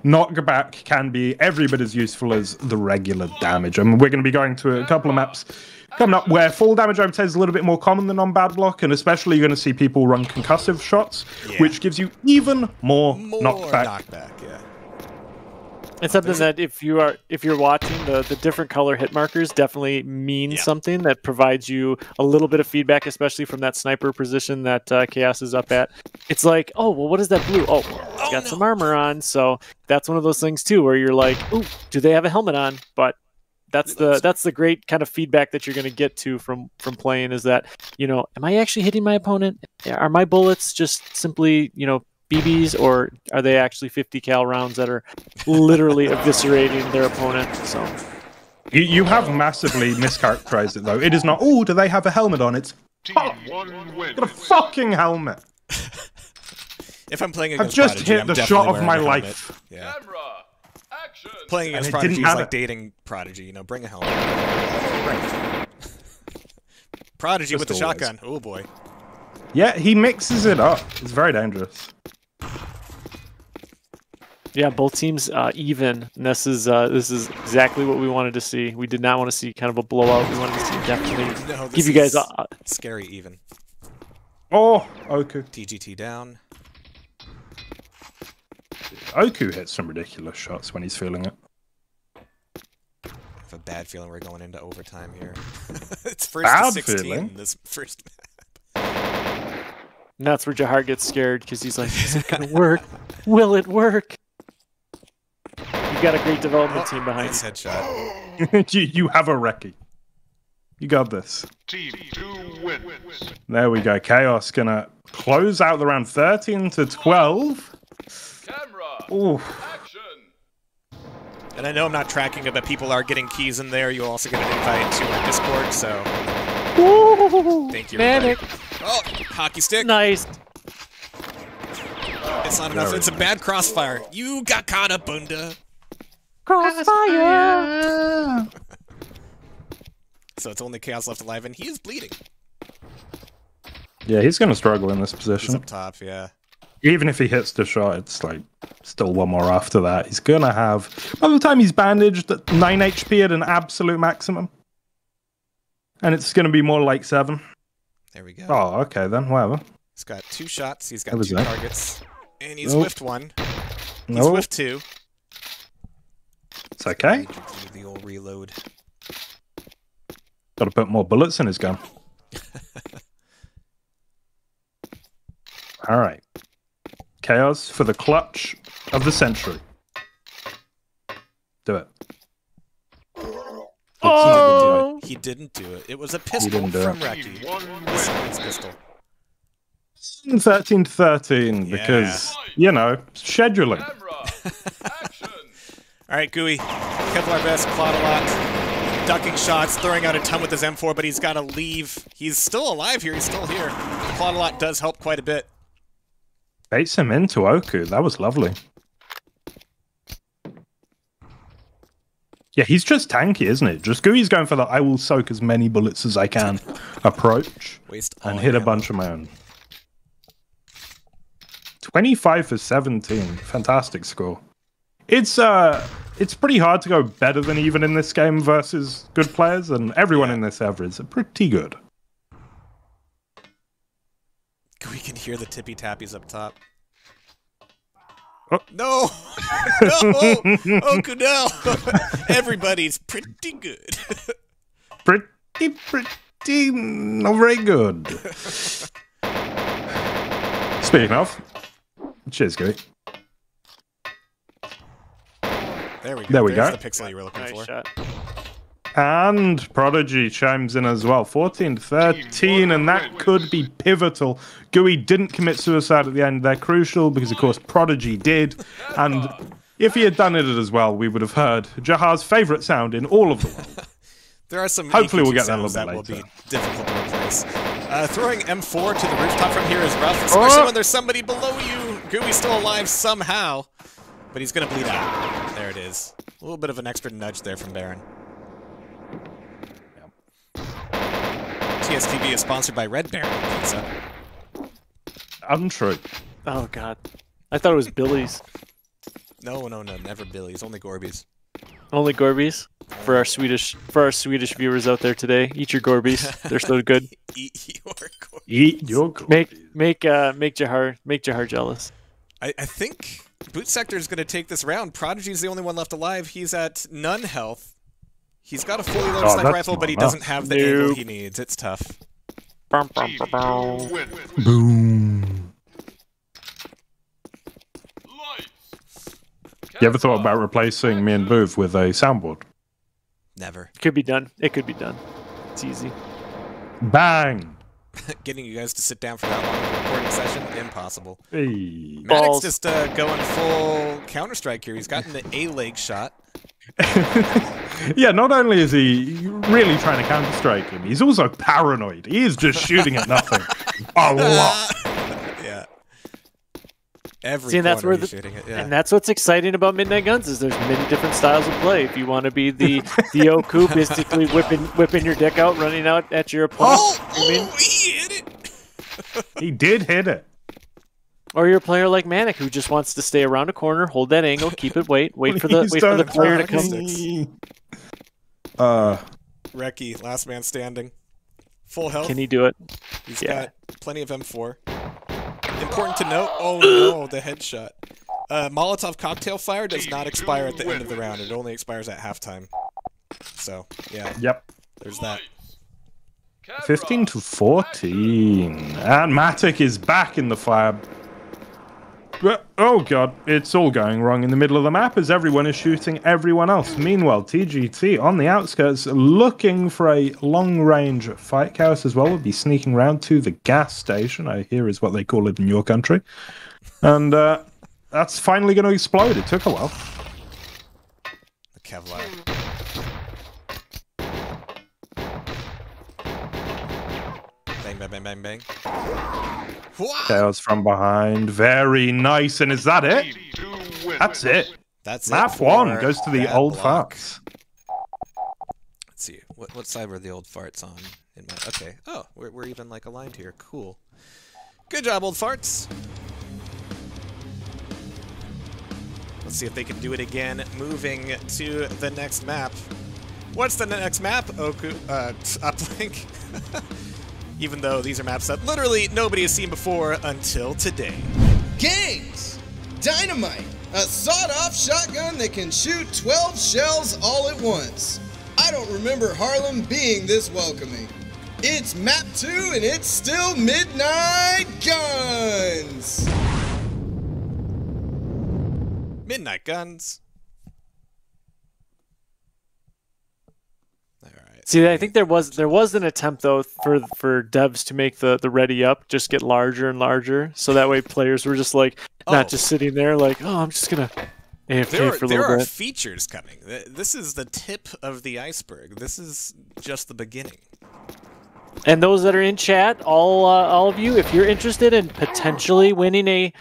Speaker 5: knockback can be every bit as useful as the regular damage. I mean, we're going to be going to a couple of maps coming up where full damage, I would say, is a little bit more common than on bad block, and especially you're going to see people run concussive shots, which gives you even more knockback.
Speaker 2: Yeah.
Speaker 3: It's something that if you're watching, the different color hit markers definitely mean something that provides you a little bit of feedback, especially from that sniper position that Chaos is up at. It's like, oh, well, what is that blue? Oh, it's got some armor on. So that's one of those things too, where you're like, ooh, do they have a helmet on? But that's the great kind of feedback that you're going to get to from playing, is that, you know, am I actually hitting my opponent? Are my bullets just simply, you know, BBs, or are they actually 50 cal rounds that are literally eviscerating their opponent? So
Speaker 5: you have massively mischaracterized it, though. It is not, oh, do they have a helmet on? It's, oh, got a fucking helmet.
Speaker 2: If I'm playing
Speaker 5: I've
Speaker 2: against
Speaker 5: just
Speaker 2: Prodigy,
Speaker 5: hit
Speaker 2: I'm
Speaker 5: the
Speaker 2: definitely
Speaker 5: shot of
Speaker 2: wearing
Speaker 5: my
Speaker 2: a helmet.
Speaker 5: life.
Speaker 2: Yeah.
Speaker 6: Action.
Speaker 2: Playing against
Speaker 5: And it
Speaker 2: Prodigy
Speaker 5: didn't
Speaker 2: is
Speaker 5: matter.
Speaker 2: like dating Prodigy, you know, bring a helmet. Prodigy with the
Speaker 5: Just always.
Speaker 2: shotgun. Oh boy.
Speaker 5: Yeah, he mixes it up. It's very dangerous.
Speaker 3: yeah, both teams even. And this is exactly what we wanted to see. We did not want to see kind of a blowout. We wanted to see definitely give you guys
Speaker 2: scary even.
Speaker 5: Oh, Oku.
Speaker 2: TGT down.
Speaker 5: Oku hits some ridiculous shots when he's feeling it.
Speaker 2: I have a bad feeling we're going into overtime here. It's first
Speaker 5: Bad
Speaker 2: to 16
Speaker 5: feeling?
Speaker 2: in this first map.
Speaker 3: And that's where Jahar gets scared, because he's like, is it going to work? Will it work? You've got a great development team behind
Speaker 2: Nice
Speaker 3: you.
Speaker 2: headshot.
Speaker 5: you have a recce. You got this.
Speaker 6: Team 2 wins.
Speaker 5: There we go. Chaos gonna close out the round 13-12.
Speaker 6: Camera.
Speaker 5: Ooh.
Speaker 6: Action.
Speaker 2: And I know I'm not tracking it, but people are getting keys in there. You'll also get an invite to our Discord, so
Speaker 3: Ooh,
Speaker 2: thank you,
Speaker 3: Manic.
Speaker 2: everybody. Oh, hockey stick.
Speaker 3: Nice.
Speaker 2: It's not enough. It's a bad crossfire. You got caught up, Bunda.
Speaker 3: Crossfire!
Speaker 2: So it's only Chaos left alive, and he is bleeding.
Speaker 5: Yeah, he's going to struggle in this
Speaker 2: He's
Speaker 5: position.
Speaker 2: up top, yeah.
Speaker 5: Even if he hits the shot, it's like still one more after that. He's going to have, by the time he's bandaged, 9 HP at an absolute maximum. And it's going to be more like 7.
Speaker 2: There we go.
Speaker 5: Oh, okay then, whatever.
Speaker 2: He's got 2 shots, he's got 2
Speaker 5: that?
Speaker 2: targets, and he's
Speaker 5: Nope.
Speaker 2: whiffed 1. He's
Speaker 5: Nope.
Speaker 2: whiffed 2.
Speaker 5: It's okay.
Speaker 2: Do the old reload.
Speaker 5: Got to put more bullets in his gun. All right. Chaos for the clutch of the century. Do it.
Speaker 3: Oh!
Speaker 2: He didn't do it. It was a pistol
Speaker 5: didn't do
Speaker 2: from
Speaker 5: it.
Speaker 2: Reki.
Speaker 6: One
Speaker 2: A science pistol.
Speaker 5: 13-13 because, you know, scheduling.
Speaker 6: Camera. Action.
Speaker 2: All right, Gooey. Kevlar vest, clawed a lot. Ducking shots, throwing out a ton with his M4, but he's got to leave. He's still alive here. He's still here. Clawed a lot does help quite a bit.
Speaker 5: Baits him into Oku. That was lovely. Yeah, he's just tanky, isn't it? Just Gooey's going for the I will soak as many bullets as I can approach
Speaker 2: Waste all
Speaker 5: and hit a
Speaker 2: ammo.
Speaker 5: bunch of my own. 25 for 17. Fantastic score. It's pretty hard to go better than even in this game versus good players, and everyone in this server is pretty good.
Speaker 2: We can hear the tippy tappies up top.
Speaker 5: Oh.
Speaker 2: No! No! Oku, no! Everybody's pretty good.
Speaker 5: Pretty, not very good. Speaking of, cheers, Gooey.
Speaker 2: There we go.
Speaker 5: There we
Speaker 2: There's
Speaker 5: go.
Speaker 2: the pixel you were looking
Speaker 3: Nice
Speaker 2: for.
Speaker 3: shot.
Speaker 5: And Prodigy chimes in as well. 14-13, and that could be pivotal. Gooey didn't commit suicide at the end. They're crucial because, of course, Prodigy did. And if he had done it as well, we would have heard Jahar's favourite sound in all of the world.
Speaker 2: There are some
Speaker 5: Hopefully we'll
Speaker 2: APG
Speaker 5: get that a
Speaker 2: sounds
Speaker 5: little bit
Speaker 2: that will
Speaker 5: later.
Speaker 2: be difficult to replace. Throwing M4 to the rooftop from here is rough, especially when there's somebody below you. Gooey's still alive somehow, but he's going to bleed out. There it is. A little bit of an extra nudge there from Baron. TSTV is sponsored by Red Baron Pizza.
Speaker 5: Untrue.
Speaker 3: Oh god. I thought it was Billy's.
Speaker 2: No, never Billy's. Only Gorby's.
Speaker 3: Only Gorby's for our Swedish viewers out there today. Eat your Gorby's. They're so good.
Speaker 2: Eat your Gorby's.
Speaker 5: Eat your
Speaker 3: Make Jahar jealous.
Speaker 2: I think Boot Sector is going to take this round. Prodigy's the only one left alive. He's at none health. He's got a fully loaded sniper
Speaker 5: that's
Speaker 2: rifle, but he
Speaker 5: not
Speaker 2: doesn't have the angle he needs. It's tough.
Speaker 6: T2 wins.
Speaker 5: Boom.
Speaker 6: Lights.
Speaker 5: You ever thought about replacing me and Booth with a soundboard?
Speaker 2: Never.
Speaker 3: Could be done. It could be done. It's easy.
Speaker 5: Bang!
Speaker 2: Getting you guys to sit down for that long of a recording session? Impossible.
Speaker 5: Hey.
Speaker 2: Maddox
Speaker 3: Balls.
Speaker 2: just going full Counter-Strike here. He's gotten the A-leg shot.
Speaker 5: Yeah, not only is he really trying to counter-strike him, he's also paranoid. He is just shooting at nothing. A lot.
Speaker 2: Yeah. Every
Speaker 3: See, and that's
Speaker 2: corner
Speaker 3: where
Speaker 2: he's shooting it. Yeah.
Speaker 3: And that's what's exciting about Midnight Guns is there's many different styles of play. If you want to be the Oku, basically whipping your dick out, running out at your opponent.
Speaker 2: He hit it!
Speaker 5: He did hit it.
Speaker 3: Or you're a player like Manic who just wants to stay around a corner, hold that angle, keep it, wait for the player to come.
Speaker 2: Reki, last man standing. Full health.
Speaker 3: Can he do it?
Speaker 2: He's
Speaker 3: Yeah.
Speaker 2: got plenty of M4. Important to note, oh no, the headshot. Molotov cocktail fire does not expire at the end of the round. It only expires at halftime. So, yeah,
Speaker 5: Yep.
Speaker 2: there's that.
Speaker 5: 15-14. And Matic is back in the fire. But, oh god, it's all going wrong in the middle of the map as everyone is shooting everyone else. Meanwhile, TGT on the outskirts looking for a long-range fight. Chaos as well will be sneaking around to the gas station, I hear is what they call it in your country. And that's finally going to explode. It took a while.
Speaker 2: The Kevlar. Bang, bang, bang, bang, bang. Wow.
Speaker 5: Chaos from behind. Very nice. And is that it?
Speaker 6: T2 wins.
Speaker 5: That's it.
Speaker 2: That's
Speaker 5: Map
Speaker 2: it
Speaker 5: 1 goes to the
Speaker 2: that
Speaker 5: old
Speaker 2: block.
Speaker 5: farts.
Speaker 2: Let's see. What side were the old farts on? In my okay. Oh, we're even like aligned here. Cool. Good job, old farts. Let's see if they can do it again. Moving to the next map. What's the next map? Oku, Uplink. Even though these are maps that literally nobody has seen before until today.
Speaker 4: Gangs! Dynamite! A sawed-off shotgun that can shoot 12 shells all at once. I don't remember Harlem being this welcoming. It's map 2 and it's still Midnight Guns!
Speaker 2: Midnight Guns.
Speaker 3: See, I think there was an attempt though for devs to make the ready up just get larger and larger, so that way players were just like not just sitting there like, oh, I'm just gonna AFK for a little bit.
Speaker 2: There are features coming. This is the tip of the iceberg. This is just the beginning.
Speaker 3: And those that are in chat, all of you, if you're interested in potentially winning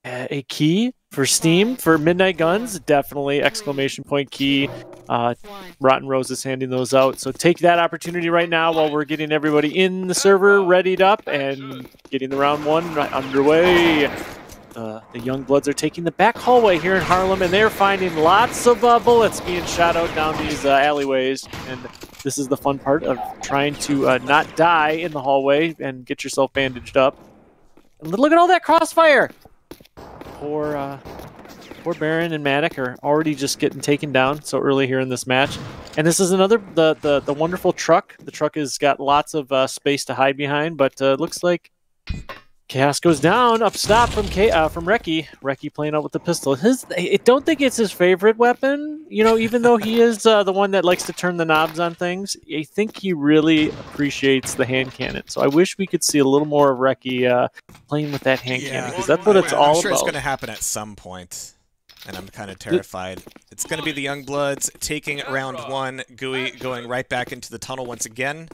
Speaker 3: a key for Steam for Midnight Guns, definitely exclamation point key. Rotten Rose is handing those out, so take that opportunity right now while we're getting everybody in the server readied up and getting the round 1 underway. The young bloods are taking the back hallway here in Harlem, and they're finding lots of bullets being shot out down these alleyways. And this is the fun part of trying to not die in the hallway and get yourself bandaged up. And look at all that crossfire! Poor Baron and Matic are already just getting taken down so early here in this match. And this is another, the wonderful truck. The truck has got lots of space to hide behind, but looks like Chaos goes down, up stop from Reki. Reki playing out with the pistol. I don't think it's his favorite weapon, you know, even though he is the one that likes to turn the knobs on things. I think he really appreciates the hand cannon. So I wish we could see a little more of Reki playing with that hand cannon, because that's what it's all about.
Speaker 2: I'm sure it's going to happen at some point, and I'm kind of terrified. It's going to be the Youngbloods taking round 1, Gooey going right back into the tunnel once again.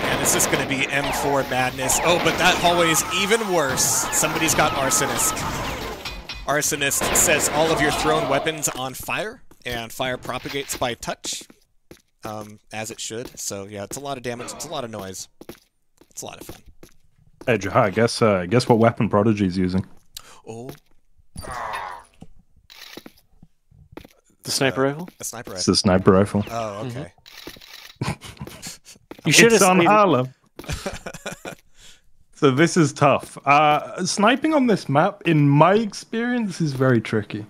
Speaker 2: And it's just going to be M4 madness. Oh, but that hallway is even worse. Somebody's got Arsonist. Arsonist says all of your thrown weapons on fire, and fire propagates by touch, as it should. So yeah, it's a lot of damage. It's a lot of noise. It's a lot of fun.
Speaker 5: Hey, Jahai, guess what weapon Prodigy's using?
Speaker 2: Oh.
Speaker 3: The sniper rifle?
Speaker 2: A sniper rifle.
Speaker 5: It's the sniper rifle.
Speaker 2: Oh, okay.
Speaker 3: You should have
Speaker 5: on Harlem. So this is tough. Sniping on this map, in my experience, is very tricky.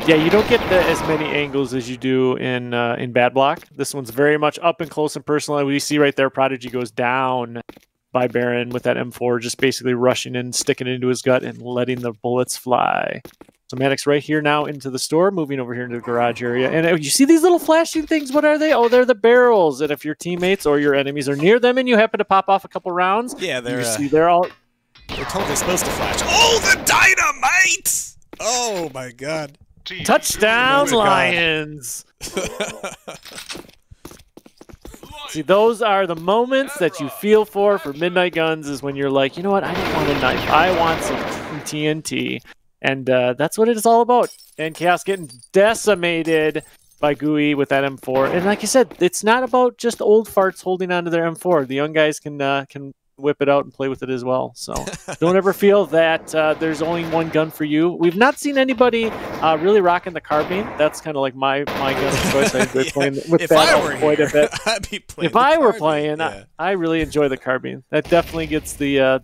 Speaker 3: Yeah, you don't get as many angles as you do in Bad Block. This one's very much up and close and personal. We see right there, Prodigy goes down by Baron with that M4, just basically rushing in, sticking it into his gut, and letting the bullets fly. So Maddox right here now into the store, moving over here into the garage area. And you see these little flashing things? What are they? Oh, they're the barrels. And if your teammates or your enemies are near them and you happen to pop off a couple rounds,
Speaker 2: yeah,
Speaker 3: they're all...
Speaker 2: They're totally supposed to flash. Oh, the dynamite! Oh, my God.
Speaker 3: Touchdown, Lions! See, those are the moments that you feel for Midnight Guns, is when you're like, you know what, I don't want a knife. I want some TNT. And that's what it is all about. And Chaos getting decimated by Gooey with that M4. And like I said, it's not about just old farts holding onto their M4. The young guys can whip it out and play with it as well. So don't ever feel that there's only one gun for you. We've not seen anybody really rocking the carbine. That's kind of like my gun of choice. I enjoy playing with that quite a bit.
Speaker 2: I'd be playing
Speaker 3: if I were playing, yeah. I really enjoy the carbine. That definitely gets the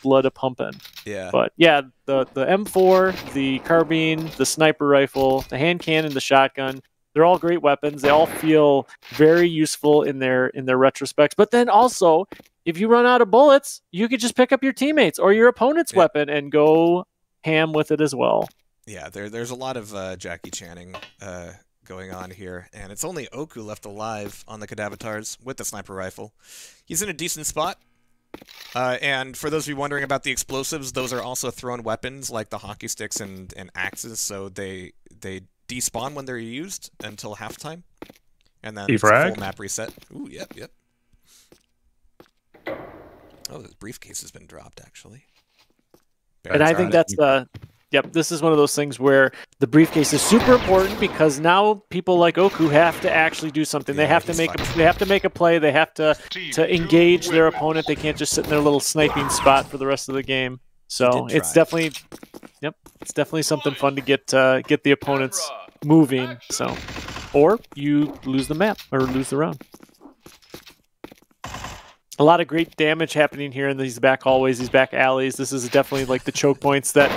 Speaker 3: blood a pumping.
Speaker 2: Yeah.
Speaker 3: But yeah, the M4, the carbine, the sniper rifle, the hand cannon, the shotgun. They're all great weapons. They all feel very useful in their retrospects. But then also, if you run out of bullets, you could just pick up your teammates or your opponent's weapon and go ham with it as well.
Speaker 2: Yeah, there's a lot of Jackie Channing going on here, and it's only Oku left alive on the Cadavatars with the sniper rifle. He's in a decent spot. And for those of you wondering about the explosives, those are also thrown weapons like the hockey sticks and axes, so they despawn when they're used until halftime, and then it's a full map reset. Ooh, yep. Oh, the briefcase has been dropped, actually.
Speaker 3: And I think that's yep, this is one of those things where the briefcase is super important because now people like Oku have to actually do something. They have to make a play. They have to engage their opponent. They can't just sit in their little sniping spot for the rest of the game. So it's definitely something fun to get the opponents moving. So, or you lose the map or lose the round. A lot of great damage happening here in these back hallways, these back alleys. This is definitely like the choke points that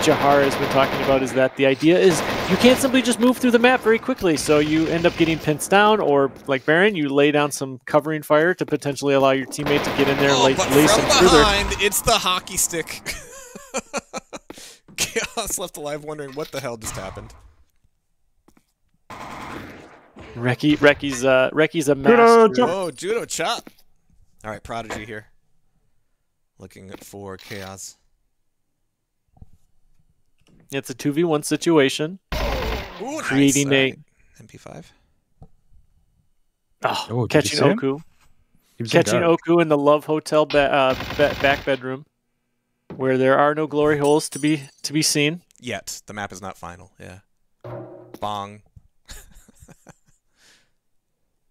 Speaker 3: Jahar has been talking about, is that the idea is you can't simply just move through the map very quickly, so you end up getting pinned down, or like Baron, you lay down some covering fire to potentially allow your teammate to get in there and lay some
Speaker 2: behind, it's the hockey stick. Chaos left alive wondering what the hell just happened.
Speaker 3: Reki's a master.
Speaker 2: Oh, judo chop. All right, Prodigy here. Looking for Chaos.
Speaker 3: It's a 2v1 situation.
Speaker 2: Ooh,
Speaker 3: creating
Speaker 2: nice. MP5.
Speaker 3: Oh, catching Oku. Catching Oku in the Love Hotel back bedroom, where there are no glory holes to be seen.
Speaker 2: Yet. The map is not final, yeah. Bong.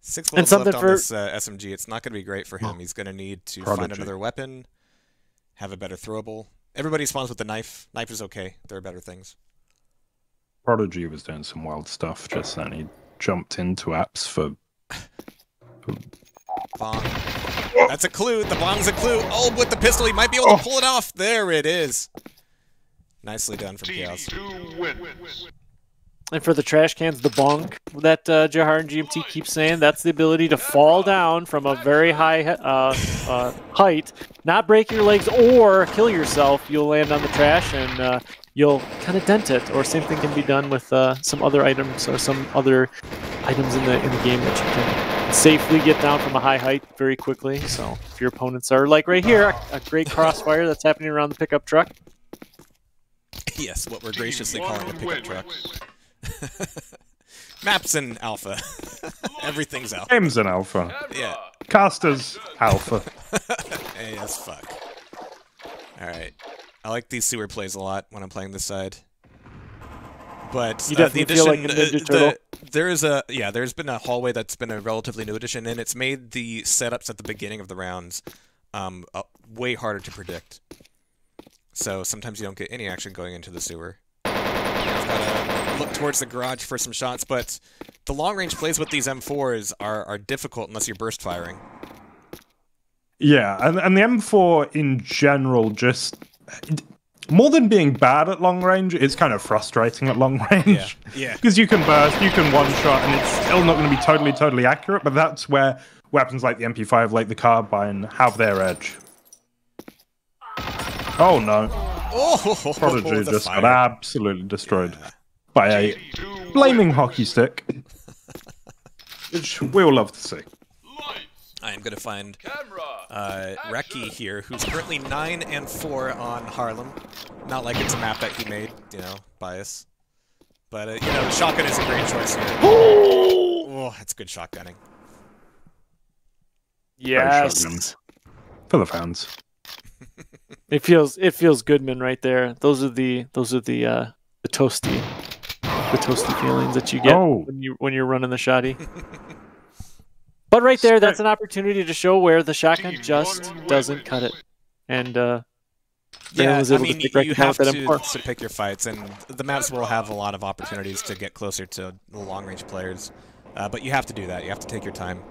Speaker 2: 6 bullets left on this SMG. It's not going to be great for him. He's going to need to find another weapon, have a better throwable. Everybody spawns with the knife. Knife is okay. There are better things.
Speaker 5: Prodigy was doing some wild stuff just then. He jumped into apps for...
Speaker 2: Bong. That's a clue. The bong's a clue. Oh, with the pistol, he might be able to pull it off. There it is. Nicely done from Chaos.
Speaker 3: And for the trash cans, the bonk that Jahar and GMT keep saying, that's the ability to fall down from a very high height, not break your legs or kill yourself. You'll land on the trash and you'll kind of dent it. Or same thing can be done with some other items or some other items in the game that you can safely get down from a high height very quickly. So if your opponents are like right here, a great crossfire that's happening around the pickup truck.
Speaker 2: Yes, what we're graciously calling a pickup truck. Maps in alpha. Everything's alpha.
Speaker 5: Games in alpha.
Speaker 2: Yeah.
Speaker 5: Casters alpha.
Speaker 2: Hey, as fuck. Alright. I like these sewer plays a lot when I'm playing this side. But
Speaker 3: you definitely
Speaker 2: the addition,
Speaker 3: feel like a Ninja Turtle.
Speaker 2: there's been a hallway that's been a relatively new addition, and it's made the setups at the beginning of the rounds way harder to predict. So sometimes you don't get any action going into the sewer. You've got to look towards the garage for some shots, but the long-range plays with these M4s are difficult unless you're burst firing.
Speaker 5: Yeah, and the M4 in general just... More than being bad at long range, it's kind of frustrating at long range.
Speaker 2: Yeah.
Speaker 5: Because you can burst, you can one-shot, and it's still not going to be totally accurate, but that's where weapons like the MP5, like the Carbine, have their edge. Oh no.
Speaker 2: Oh,
Speaker 5: Prodigy just got absolutely destroyed by a flaming hockey stick. Which we all love to see.
Speaker 2: I am going to find Reki here, who's currently 9 and 4 on Harlem. Not like it's a map that he made, you know, bias. But, you know, the shotgun is a great choice here. Oh, that's good shotgunning.
Speaker 3: Yes.
Speaker 5: For the fans.
Speaker 3: It feels Goodman right there. Those are the toasty feelings that you get when you're running the shotty. But right there, that's an opportunity to show where the shotgun just doesn't cut it. And
Speaker 2: yeah, I mean, you have to pick your fights, and the maps will have a lot of opportunities to get closer to the long-range players. But you have to do that. You have to take your time.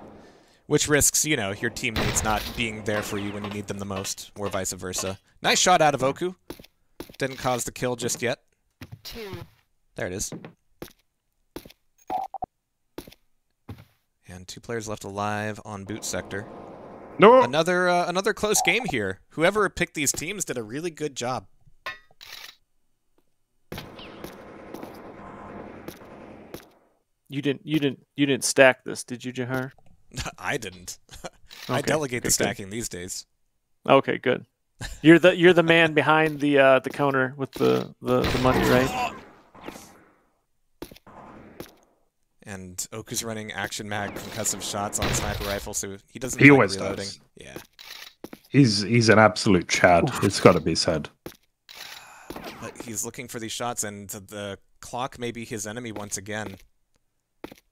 Speaker 2: Which risks, you know, your teammates not being there for you when you need them the most, or vice versa. Nice shot out of Oku. Didn't cause the kill just yet. There it is. And 2 players left alive on boot sector.
Speaker 5: No.
Speaker 2: Another close game here. Whoever picked these teams did a really good job.
Speaker 3: You didn't stack this, did you, Jahar?
Speaker 2: I didn't.
Speaker 3: Okay.
Speaker 2: I delegate the stacking these days.
Speaker 3: Okay, good. You're the man behind the counter with the money, right?
Speaker 2: And Oku's running action mag concussive shots on a sniper rifle, so he doesn't.
Speaker 5: He always
Speaker 2: reloading.
Speaker 5: does.
Speaker 2: Yeah.
Speaker 5: He's an absolute Chad. It's got to be said.
Speaker 2: he's looking for these shots, and the clock may be his enemy once again.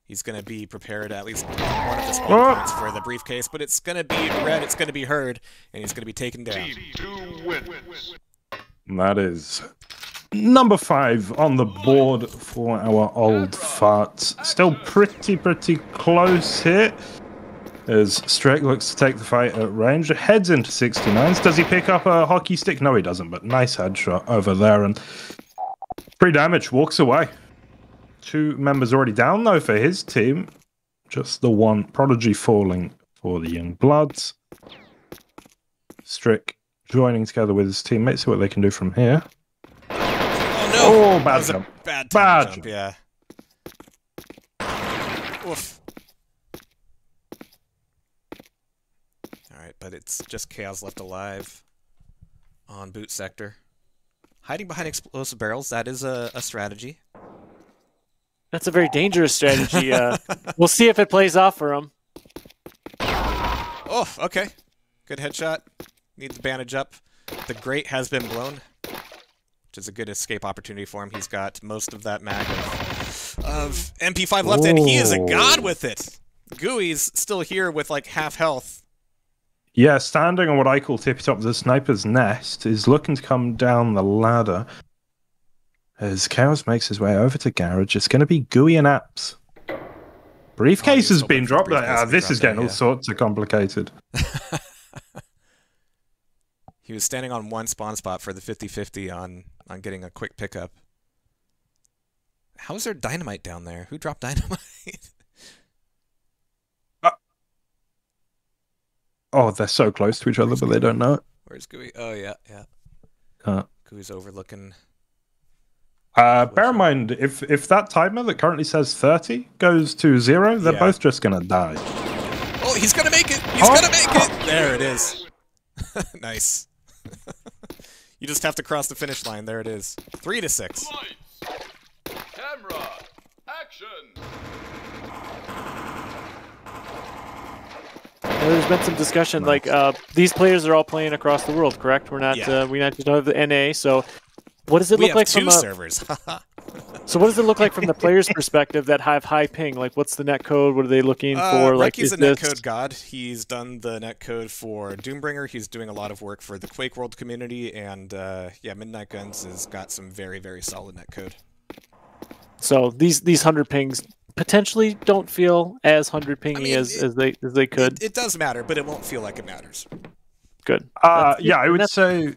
Speaker 2: He's going to be prepared at least one of the spawn points for the briefcase, but it's going to be read, it's going to be heard, and he's going to be taken down.
Speaker 5: That is number 5 on the board for our old farts. Still pretty close here. As Strick looks to take the fight at range, heads into 69s. Does he pick up a hockey stick? No, he doesn't, but nice headshot over there, and 3 damage, walks away. 2 members already down, though, for his team. Just the one Prodigy falling for the Young Bloods. Strick joining together with his teammates, see what they can do from here.
Speaker 2: Oh, no!
Speaker 5: Oh, bad jump.
Speaker 2: Bad jump, yeah. Oof. Alright, but it's just Chaos left alive on boot sector. Hiding behind explosive barrels, that is a strategy.
Speaker 3: That's a very dangerous strategy. We'll see if it plays off for him.
Speaker 2: Oh, okay. Good headshot. Needs the bandage up. The grate has been blown, which is a good escape opportunity for him. He's got most of that mag of MP5 left, and he is a god with it. Gooey's still here with like half health.
Speaker 5: Yeah, standing on what I call tippy top of the sniper's nest, is looking to come down the ladder. As Chaos makes his way over to garage, it's going to be Gooey and Apps. Briefcase has been dropped. This is getting all sorts of complicated.
Speaker 2: He was standing on one spawn spot for the 50-50 on getting a quick pickup. How is there dynamite down there? Who dropped dynamite?
Speaker 5: Oh, they're so close to each other, but they don't know it.
Speaker 2: Where's Gooey? Oh, yeah. Gooey's overlooking.
Speaker 5: Bear in mind, if that timer that currently says 30 goes to 0, they're both just going to die.
Speaker 2: Oh, he's going to make it! He's going to make it! There it is. Nice. You just have to cross the finish line. There it is. 3-6.
Speaker 6: Lights, camera, action.
Speaker 3: There's been some discussion, like these players are all playing across the world, correct? We're not, we not just have the NA. So, what does it look like from
Speaker 2: two servers?
Speaker 3: So, what does it look like from the player's perspective that have high ping? Like, what's the net code? What are they looking for? Like,
Speaker 2: Recky's a netcode god. He's done the netcode for Doombringer. He's doing a lot of work for the Quake World community, and yeah, Midnight Guns has got some very solid netcode.
Speaker 3: So these 100 pings potentially don't feel as 100 pingy as they could.
Speaker 2: It does matter, but it won't feel like it matters.
Speaker 3: Good.
Speaker 5: Yeah, I would say,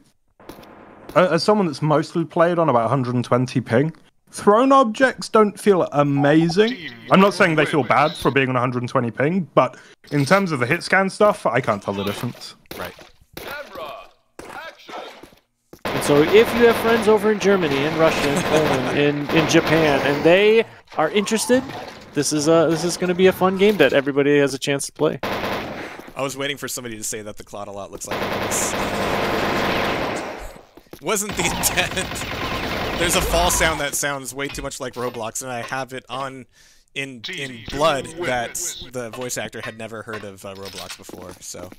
Speaker 5: as someone that's mostly played on about 120 ping, thrown objects don't feel amazing. I'm not saying they feel bad for being on 120 ping, but in terms of the hit scan stuff, I can't tell the difference.
Speaker 2: Right.
Speaker 6: Camera, action.
Speaker 3: And so if you have friends over in Germany, in Russia, in Poland, in Japan, and they are interested, this is going to be a fun game that everybody has a chance to play.
Speaker 2: I was waiting for somebody to say that the Cloud a lot looks like this. Wasn't the intent. There's a fall sound that sounds way too much like Roblox, and I have it on in blood that the voice actor had never heard of Roblox before. So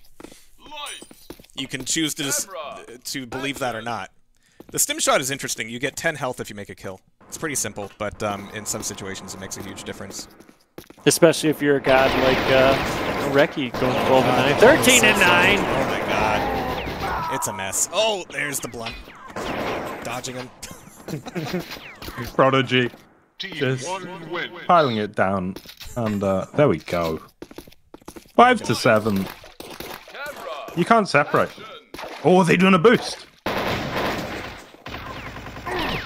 Speaker 2: you can choose to believe that or not. The stim shot is interesting. You get 10 health if you make a kill. It's pretty simple, but in some situations it makes a huge difference.
Speaker 3: Especially if you're a god like Reki going 12 and 9, 13 and 9.
Speaker 2: Oh my god, it's a mess. Oh, there's the blunt. Dodging him.
Speaker 5: Prodigy just piling it down, and there we go. 5-7. You can't separate. Oh, are they doing a boost?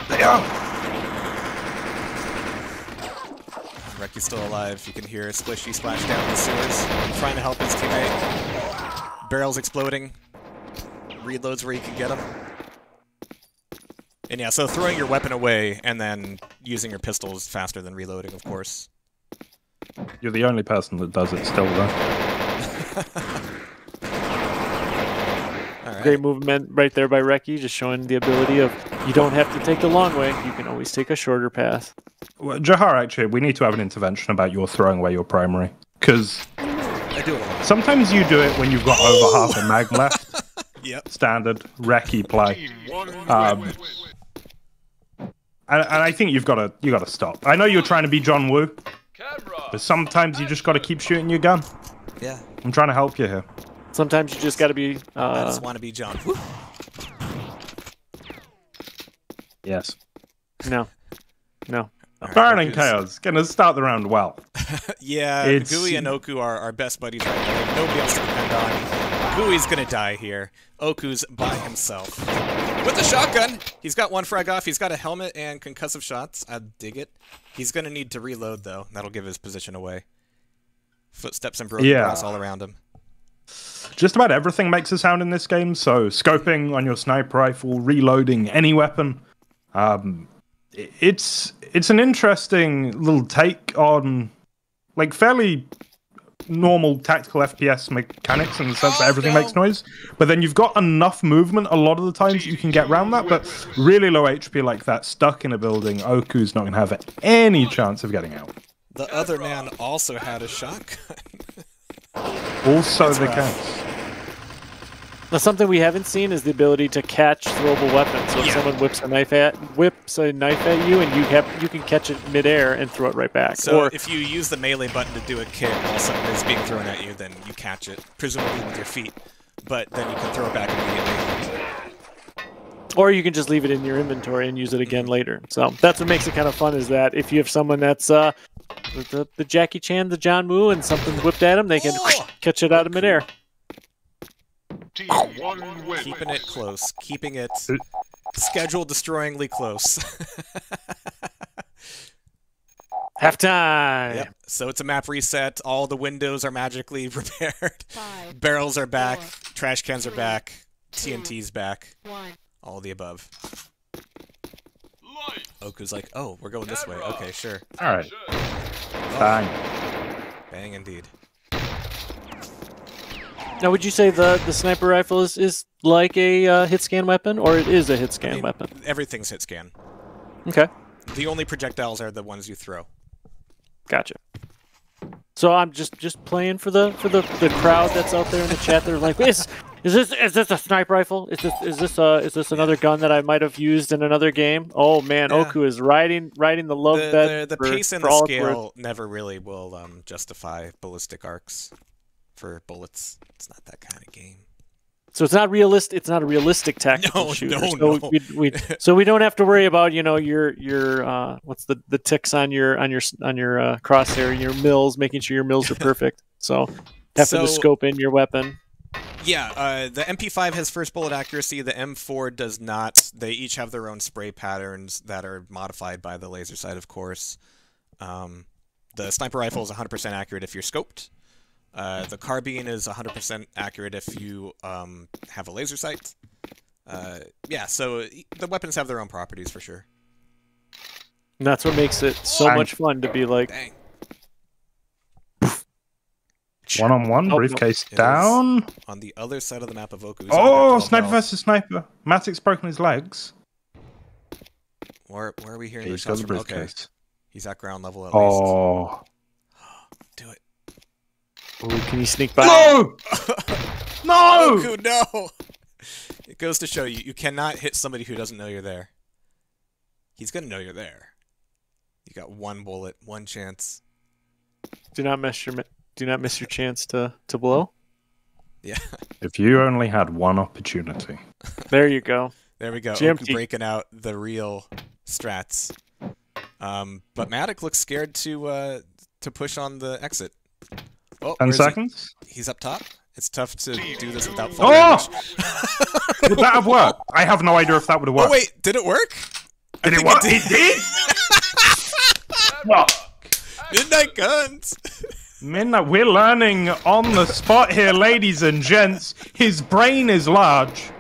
Speaker 5: They are.
Speaker 2: Reki's still alive. You can hear Splishy splash down the sewers, trying to help his teammate. Barrels exploding. Reloads where you can get them. And yeah, so throwing your weapon away and then using your pistol is faster than reloading, of course.
Speaker 5: You're the only person that does it still, though.
Speaker 2: Right.
Speaker 3: Great movement right there by Reki, just showing the ability of you don't have to take the long way, you can always take a shorter path.
Speaker 5: Well, Jahar, actually, we need to have an intervention about your throwing away your primary. Because
Speaker 2: I do it a lot.
Speaker 5: Sometimes you do it when you've got over half a mag left.
Speaker 2: Yep.
Speaker 5: Standard Reki play. And I think you got to stop. I know you're trying to be John Woo,
Speaker 6: Camera.
Speaker 5: but sometimes you just got to keep shooting your gun.
Speaker 2: Yeah.
Speaker 5: I'm trying to help you here.
Speaker 3: Sometimes you just got to be.
Speaker 2: I just want to be John Woo.
Speaker 5: Yes.
Speaker 3: No. No.
Speaker 5: Baron and Chaos gonna start the round well.
Speaker 2: Yeah, Gui and Oku are our best buddies right now. They have nobody else to depend on. Gui's gonna die here. Oku's by himself. With a shotgun! He's got one frag off, he's got a helmet and concussive shots. I dig it. He's gonna need to reload, though. That'll give his position away. Footsteps and broken glass all around him.
Speaker 5: Just about everything makes a sound in this game, so scoping on your sniper rifle, reloading any weapon. It's an interesting little take on, like, fairly normal tactical FPS mechanics in the sense that everything makes noise, but then you've got enough movement a lot of the times you can get around that, but really low HP like that, stuck in a building, Oku's not going to have any chance of getting out.
Speaker 2: The other man also had a shotgun.
Speaker 5: Also the case.
Speaker 3: Now, something we haven't seen is the ability to catch throwable weapons. So if someone whips a knife at you, and you can catch it midair and throw it right back.
Speaker 2: So if you use the melee button to do a kick while something is being thrown at you, then you catch it, presumably with your feet. But then you can throw it back immediately.
Speaker 3: Or you can just leave it in your inventory and use it again later. So that's what makes it kind of fun, is that if you have someone that's the Jackie Chan, the John Woo, and something's whipped at him, they can catch it out of midair.
Speaker 6: Team 1 win.
Speaker 2: Keeping it close. Keeping it schedule-destroyingly close.
Speaker 3: Halftime!
Speaker 2: Yep. So it's a map reset. All the windows are magically repaired. Barrels are back. Trash cans are back. TNT's back. All the above. Oku's like, oh, we're going this way. Okay, sure.
Speaker 5: Alright. Bang.
Speaker 2: Bang indeed.
Speaker 3: Now, would you say the sniper rifle is like a hit scan weapon, or it is a hit scan weapon?
Speaker 2: Everything's hit scan.
Speaker 3: Okay.
Speaker 2: The only projectiles are the ones you throw.
Speaker 3: Gotcha. So I'm just playing for the crowd that's out there in the chat. They're like, is this a sniper rifle? Is this another gun that I might have used in another game? Oh man, yeah. Oku is riding the love bed.
Speaker 2: The pace and the scale never really will justify ballistic arcs for bullets. It's not that kind of game.
Speaker 3: So it's not realistic. It's not a realistic tactical shooter.
Speaker 2: No.
Speaker 3: So we don't have to worry about your what's the ticks on your crosshair, your mills, making sure your mills are perfect. So having to scope in your weapon.
Speaker 2: Yeah, the MP5 has first bullet accuracy. The M4 does not. They each have their own spray patterns that are modified by the laser sight, of course. The sniper rifle is 100% accurate if you're scoped. The carbine is 100% accurate if you have a laser sight. Yeah, so the weapons have their own properties for sure.
Speaker 3: And that's what makes it so much fun to be like...
Speaker 2: Dang.
Speaker 5: One-on-one, briefcase down.
Speaker 2: On the other side of the map of Oku's.
Speaker 5: Oh, sniper versus sniper. Matic's broken his legs.
Speaker 2: Where are we hearing the
Speaker 5: shots
Speaker 2: from?
Speaker 5: Okay.
Speaker 2: He's at ground level at least. Do it.
Speaker 3: Ooh, can you sneak by?
Speaker 5: No! No!
Speaker 2: Oku, no! It goes to show you cannot hit somebody who doesn't know you're there. He's gonna know you're there. You got one bullet, one chance.
Speaker 3: Do not miss your chance to blow.
Speaker 2: Yeah.
Speaker 5: If you only had one opportunity.
Speaker 3: There you go.
Speaker 2: There we go.
Speaker 3: GMT.
Speaker 2: Oku breaking out the real strats. But Matic looks scared to push on the exit. Oh,
Speaker 5: 10 seconds.
Speaker 2: He's up top. It's tough to do this without fall damage.
Speaker 5: Would that have worked? I have no idea if that would have worked.
Speaker 2: Oh wait, did it work?
Speaker 5: Did it work? It did? Well,
Speaker 2: Midnight Guns.
Speaker 5: Midnight, we're learning on the spot here, ladies and gents. His brain is large.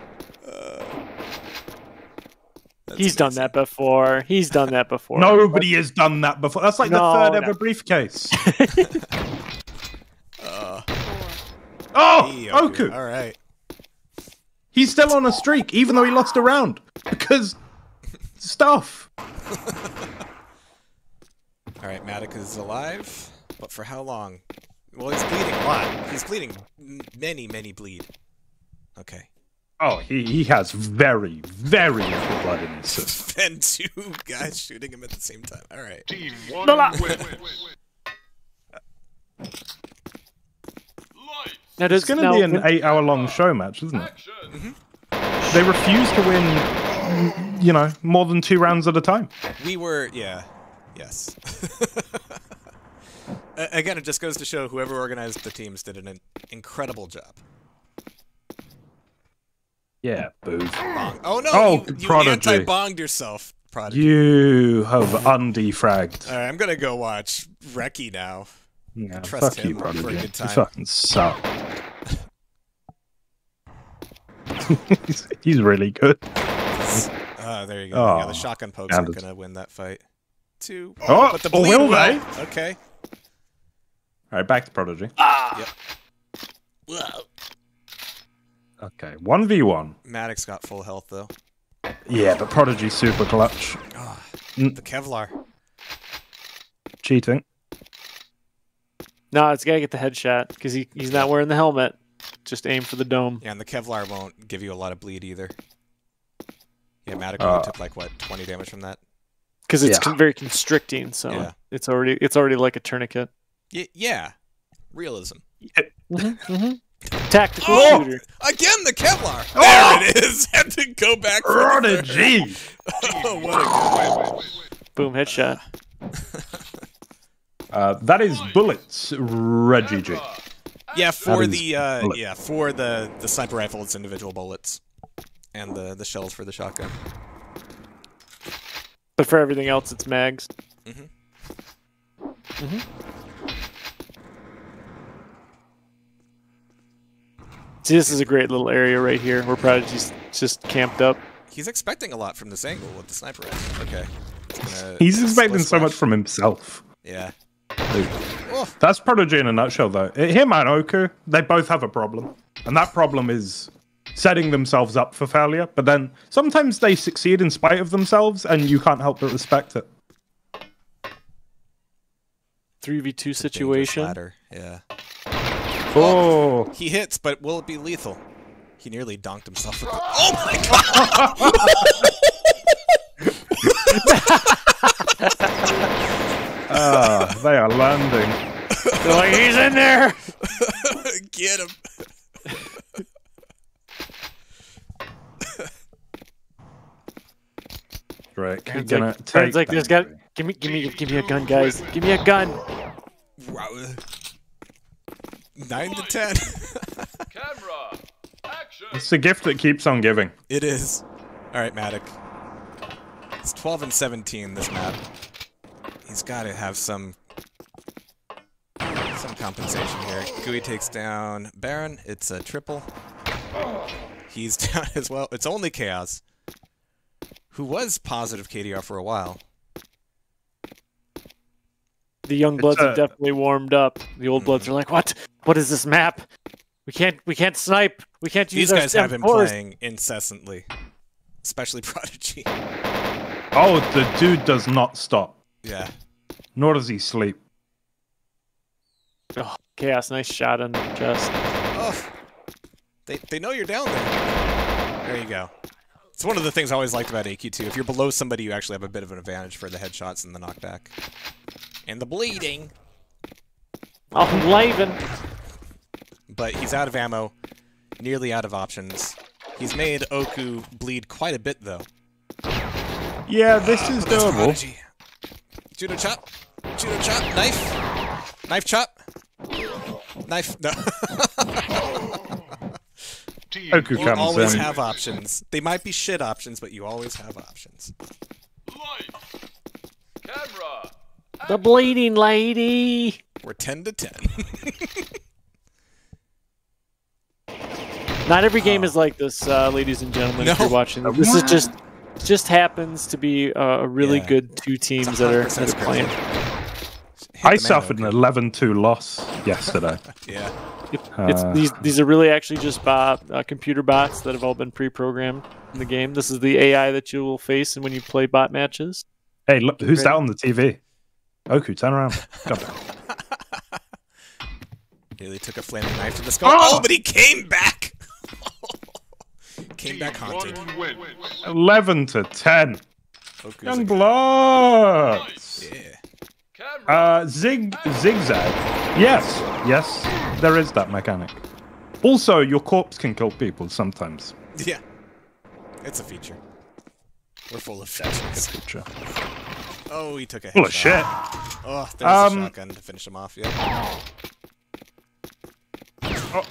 Speaker 3: He's done that before. He's done that before.
Speaker 5: Nobody has done that before. That's like the third ever briefcase.
Speaker 2: Hey,
Speaker 5: Oku.
Speaker 2: All right.
Speaker 5: He's still on a streak, even though he lost a round. Because stuff.
Speaker 2: All right, Matic is alive, but for how long? Well, he's bleeding a lot. He's bleeding many bleed. Okay.
Speaker 5: Oh, he has very, very little blood in his system.
Speaker 2: And two guys shooting him at the same time. All right.
Speaker 6: Team 1 wins.
Speaker 3: Now,
Speaker 5: It's going to be an 8-hour-long show match, isn't it? They refuse to win, you know, more than 2 rounds at a time.
Speaker 2: We were, yeah, yes. Again, it just goes to show whoever organized the teams did an incredible job.
Speaker 5: Yeah, booze.
Speaker 2: Bong. Oh no!
Speaker 5: Oh,
Speaker 2: you
Speaker 5: Prodigy.
Speaker 2: anti-bonged yourself, Prodigy.
Speaker 5: You have undefragged.
Speaker 2: All right, I'm gonna go watch Reki now.
Speaker 5: Yeah,
Speaker 2: Trust
Speaker 5: fuck
Speaker 2: him
Speaker 5: you,
Speaker 2: for a
Speaker 5: Prodigy.
Speaker 2: good time.
Speaker 5: You fucking suck. He's really good.
Speaker 2: There you go.
Speaker 5: Oh,
Speaker 2: yeah, the shotgun pokes aren't gonna win that fight. 2.
Speaker 5: Oh,
Speaker 2: but the
Speaker 5: or
Speaker 2: bleed
Speaker 5: will they?
Speaker 2: Okay.
Speaker 5: All right, back to Prodigy.
Speaker 2: Yep.
Speaker 5: Okay, 1v1.
Speaker 2: Maddox got full health though.
Speaker 5: Yeah, but Prodigy's super clutch.
Speaker 2: The Kevlar.
Speaker 5: Cheating.
Speaker 3: No, it's gotta get the headshot because he's not wearing the helmet. Just aim for the dome.
Speaker 2: Yeah, and the Kevlar won't give you a lot of bleed either. Yeah, Maddox only took like what, 20 damage from that.
Speaker 3: Because it's very constricting, so
Speaker 2: Yeah.
Speaker 3: it's already like a tourniquet.
Speaker 2: Yeah. Realism.
Speaker 3: Tactical shooter.
Speaker 2: Again, the Kevlar! There it is! Had to go back for
Speaker 5: Prodigy!
Speaker 2: Oh, what a good win.
Speaker 3: Boom, headshot.
Speaker 5: That is bullets, Reggie G.
Speaker 2: Yeah, for
Speaker 5: That is bullet.
Speaker 2: for the sniper rifle, it's individual bullets. And the shells for the shotgun.
Speaker 3: But for everything else, it's mags. See, this is a great little area right here where Prodigy's just camped up.
Speaker 2: He's expecting a lot from this angle with the sniper rifle. Okay.
Speaker 5: He's expecting so much from himself.
Speaker 2: Yeah.
Speaker 5: That's Prodigy in a nutshell, though. Him and Oku, they both have a problem. And that problem is setting themselves up for failure. But then sometimes they succeed in spite of themselves, and you can't help but respect it.
Speaker 3: 3v2 situation.
Speaker 2: Ladder. Yeah.
Speaker 5: Oh.
Speaker 2: He hits, but will it be lethal? He nearly donked himself with the... Oh my god!
Speaker 5: They are landing.
Speaker 3: They're like, he's in there!
Speaker 2: Get him!
Speaker 5: Drake,
Speaker 3: It's
Speaker 5: gonna
Speaker 3: like,
Speaker 5: take
Speaker 3: it's like there's got give me a gun, guys. Give me a gun.
Speaker 2: 9 to 10.
Speaker 6: Camera. Action.
Speaker 5: It's a gift that keeps on giving.
Speaker 2: It is. Alright, Maddox. It's 12 and 17, this map. He's gotta have some compensation here. Gui takes down Baron. It's a triple. He's down as well. It's only Chaos, who was positive KDR for a while.
Speaker 3: The young bloods have definitely warmed up. The old bloods are like, what? What is this map? We can't snipe. We can't use
Speaker 2: These guys have been
Speaker 3: M4s."
Speaker 2: playing incessantly, especially Prodigy.
Speaker 5: Oh, the dude does not stop.
Speaker 2: Yeah.
Speaker 5: Nor does he sleep.
Speaker 3: Oh, Chaos, nice shot on the chest.
Speaker 2: Oh, they know you're down there. There you go. It's one of the things I always liked about AQ2. If you're below somebody, you actually have a bit of an advantage for the headshots and the knockback. And the bleeding.
Speaker 3: Oh, Laven.
Speaker 2: But he's out of ammo, nearly out of options. He's made Oku bleed quite a bit, though.
Speaker 5: Yeah, this is
Speaker 2: That's
Speaker 5: doable.
Speaker 2: Prodigy. Judo chop. Judo chop. Knife. Knife chop. Knife. No.
Speaker 5: Oku
Speaker 2: You
Speaker 5: comes
Speaker 2: always
Speaker 5: in.
Speaker 2: have options. They might be shit options, but you always have options.
Speaker 6: Light. Camera.
Speaker 3: The bleeding lady.
Speaker 2: We're 10 to 10.
Speaker 3: Not every game is like this, ladies and gentlemen. If
Speaker 2: No.
Speaker 3: you're watching, this is just happens to be a really good two teams that are
Speaker 2: 100%
Speaker 3: playing.
Speaker 5: I suffered an 11-2 loss yesterday.
Speaker 2: Yeah.
Speaker 3: These are really actually just computer bots that have all been pre-programmed in the game. This is the AI that you will face when you play bot matches.
Speaker 5: Hey, look, who's that on the TV? Oku, turn around. Come back.
Speaker 2: Nearly took a flaming knife to the skull. Oh, but he came back! came back haunted.
Speaker 5: 11 to 10.
Speaker 2: Oku's
Speaker 5: Young
Speaker 2: a-
Speaker 5: Bloods.
Speaker 2: Yeah.
Speaker 5: Zigzag. Yes, there is that mechanic. Also, your corpse can kill people sometimes.
Speaker 2: Yeah. It's a feature. We're full of features.
Speaker 5: Feature.
Speaker 2: Oh, he took a
Speaker 5: Full of
Speaker 2: headshot.
Speaker 5: shit.
Speaker 2: Oh, there's a shotgun to finish him off, yeah.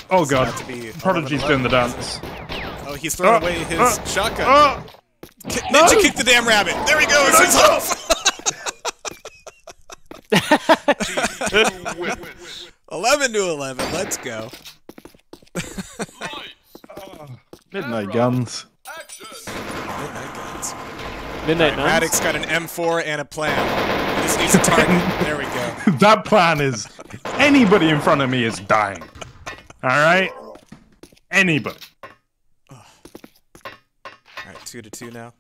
Speaker 5: Oh god.
Speaker 2: About to be
Speaker 5: Prodigy's
Speaker 2: 11-11.
Speaker 5: doing the dance.
Speaker 2: Oh, he's throwing away his shotgun. Ninja kick the damn rabbit. There he goes. It's off. 11 to 11. Let's go.
Speaker 5: Midnight guns.
Speaker 2: Midnight guns.
Speaker 3: Midnight Nuns.
Speaker 2: Maddox got an M4 and a plan. He just needs a target. There we go.
Speaker 5: That plan is anybody in front of me is dying. Alright? Anybody.
Speaker 2: Alright, 2 to 2 now.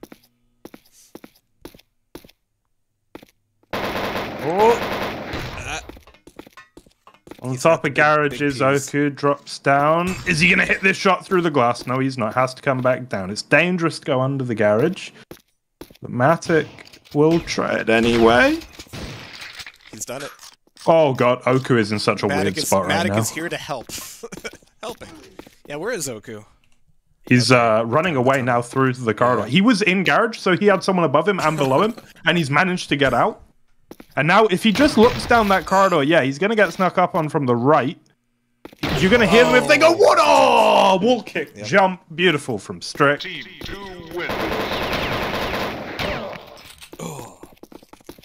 Speaker 5: On top of garages, Oku drops down. Is he going to hit this shot through the glass? No, he's not. Has to come back down. It's dangerous to go under the garage. But Matic will try it anyway.
Speaker 2: He's done it.
Speaker 5: Oh god, Oku is in such a weird spot right now.
Speaker 2: Matic is here to help. Helping. Yeah, where is Oku?
Speaker 5: He's running away now through the corridor. He was in garage, so he had someone above him and below him, and he's managed to get out. And now, if he just looks down that corridor, yeah, he's going to get snuck up on from the right. You're going to hear them if they go, what? Oh, wall kick, jump. Beautiful from Strick.
Speaker 6: Team 2 wins.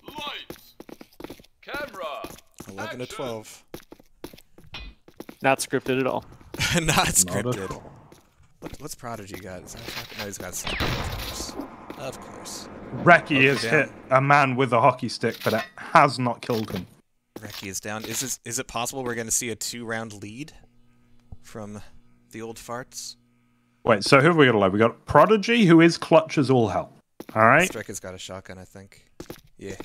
Speaker 6: Lights. Camera.
Speaker 2: 11 to 12.
Speaker 3: Not scripted at all.
Speaker 2: Not scripted. What's Prodigy got? Is that no, he's got something. Of course.
Speaker 5: Reki has hit a man with a hockey stick, but it has not killed him.
Speaker 2: Reki is down. Is it possible we're going to see a 2-round lead from the old farts?
Speaker 5: Wait, so who have we got alive? We got Prodigy, who is clutch as all hell. All right.
Speaker 2: Strick has got a shotgun, I think. Yeah.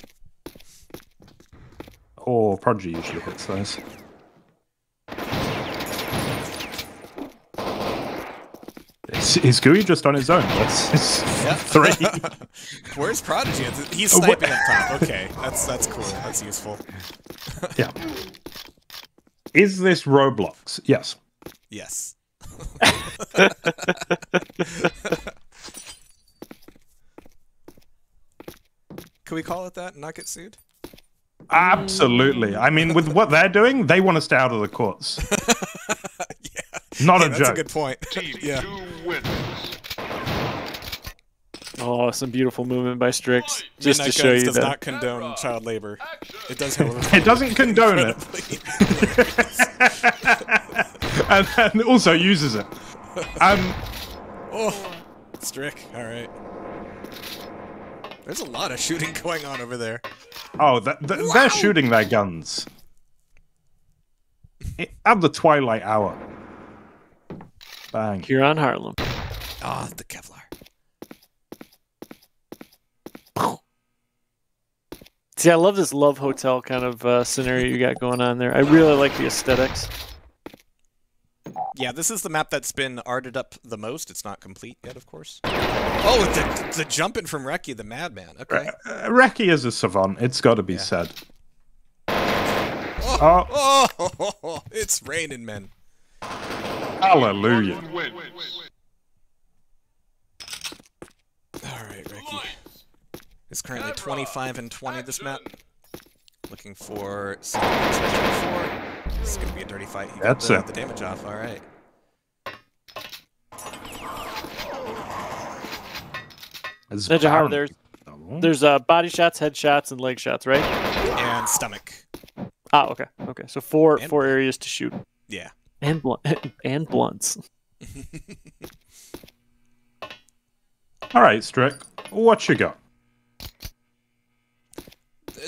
Speaker 5: Oh, Prodigy usually hits those. Is Gooey just on his own? That's 3.
Speaker 2: Where's Prodigy? He's sniping up top. Okay, that's cool. That's useful.
Speaker 5: Yeah. Is this Roblox? Yes.
Speaker 2: Yes. Can we call it that and not get sued?
Speaker 5: Absolutely. I mean, with what they're doing, they want to stay out of the courts. Not a joke.
Speaker 2: That's a good point.
Speaker 6: Team
Speaker 2: Yeah.
Speaker 6: 2 wins.
Speaker 3: Oh, some beautiful movement by Strix. Just
Speaker 2: Midnight
Speaker 3: to show
Speaker 2: Guns
Speaker 3: you
Speaker 2: does
Speaker 3: that.
Speaker 2: not condone child labor. It does, however.
Speaker 5: It doesn't condone it. and also uses it.
Speaker 2: Oh, Strick. All right. There's a lot of shooting going on over there.
Speaker 5: Oh, they're shooting their guns. At the twilight hour. Bang.
Speaker 3: Here on Harlem.
Speaker 2: Ah, the Kevlar.
Speaker 3: See, I love this love hotel kind of scenario you got going on there. I really like the aesthetics.
Speaker 2: Yeah, this is the map that's been arted up the most. It's not complete yet, of course. Oh, the jumping from Reki, the madman. Okay.
Speaker 5: Reki is a savant. It's got to be said.
Speaker 2: Oh, it's raining, men.
Speaker 5: Hallelujah.
Speaker 2: Alright, Reki. It's currently 25 and 20 this map. Looking for something before. This is going to be a dirty fight. He got the damage off. Alright.
Speaker 3: There's body shots, head shots, and leg shots, right?
Speaker 2: And stomach.
Speaker 3: Ah, okay. Okay, so four areas to shoot.
Speaker 2: Yeah.
Speaker 3: And blunts.
Speaker 5: All right, Strick. What you got?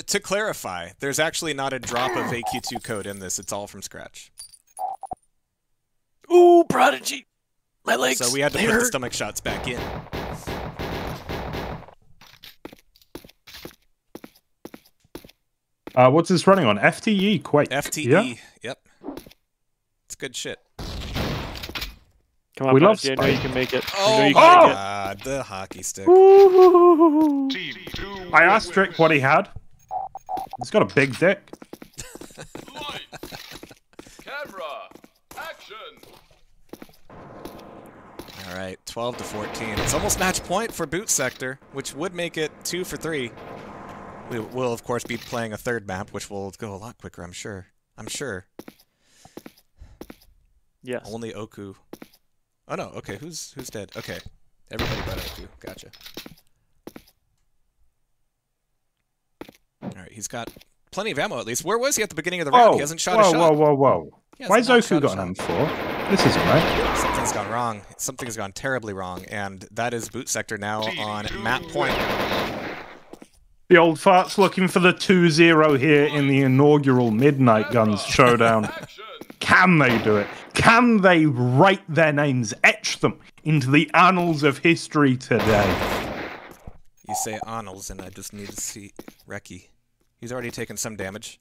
Speaker 2: To clarify, there's actually not a drop of AQ2 code in this. It's all from scratch.
Speaker 3: Ooh, Prodigy! My legs.
Speaker 2: So we had to put the stomach shots back in.
Speaker 5: What's this running on? FTE Quake.
Speaker 2: FTE.
Speaker 5: Yeah?
Speaker 2: Yep. It's good shit.
Speaker 3: Come on,
Speaker 5: We love
Speaker 3: Patsy, I know you can make it.
Speaker 2: Oh
Speaker 3: I know
Speaker 2: my
Speaker 3: you can make it.
Speaker 2: god, the hockey stick.
Speaker 6: Team 2
Speaker 5: I asked Strick what he had. He's got a big dick.
Speaker 6: Light. Camera. Action.
Speaker 2: All right, 12 to 14. It's almost match point for boot sector, which would make it 2 for 3. We will, of course, be playing a third map, which will go a lot quicker, I'm sure. I'm sure.
Speaker 3: Yes.
Speaker 2: Only Oku. Oh no, okay, who's dead? Okay. Everybody but Oku. Gotcha. Alright, he's got plenty of ammo at least. Where was he at the beginning of the round? He hasn't shot a shot.
Speaker 5: Whoa. Why has Oku got an M4? This isn't right.
Speaker 2: Something's gone wrong. Something's gone terribly wrong, and that is boot sector now on map point.
Speaker 5: The old fart's looking for the 2-0 here in the inaugural Midnight Guns showdown. Can they do it? Can they write their names, etch them into the annals of history today?
Speaker 2: You say annals, and I just need to see Reki. He's already taken some damage.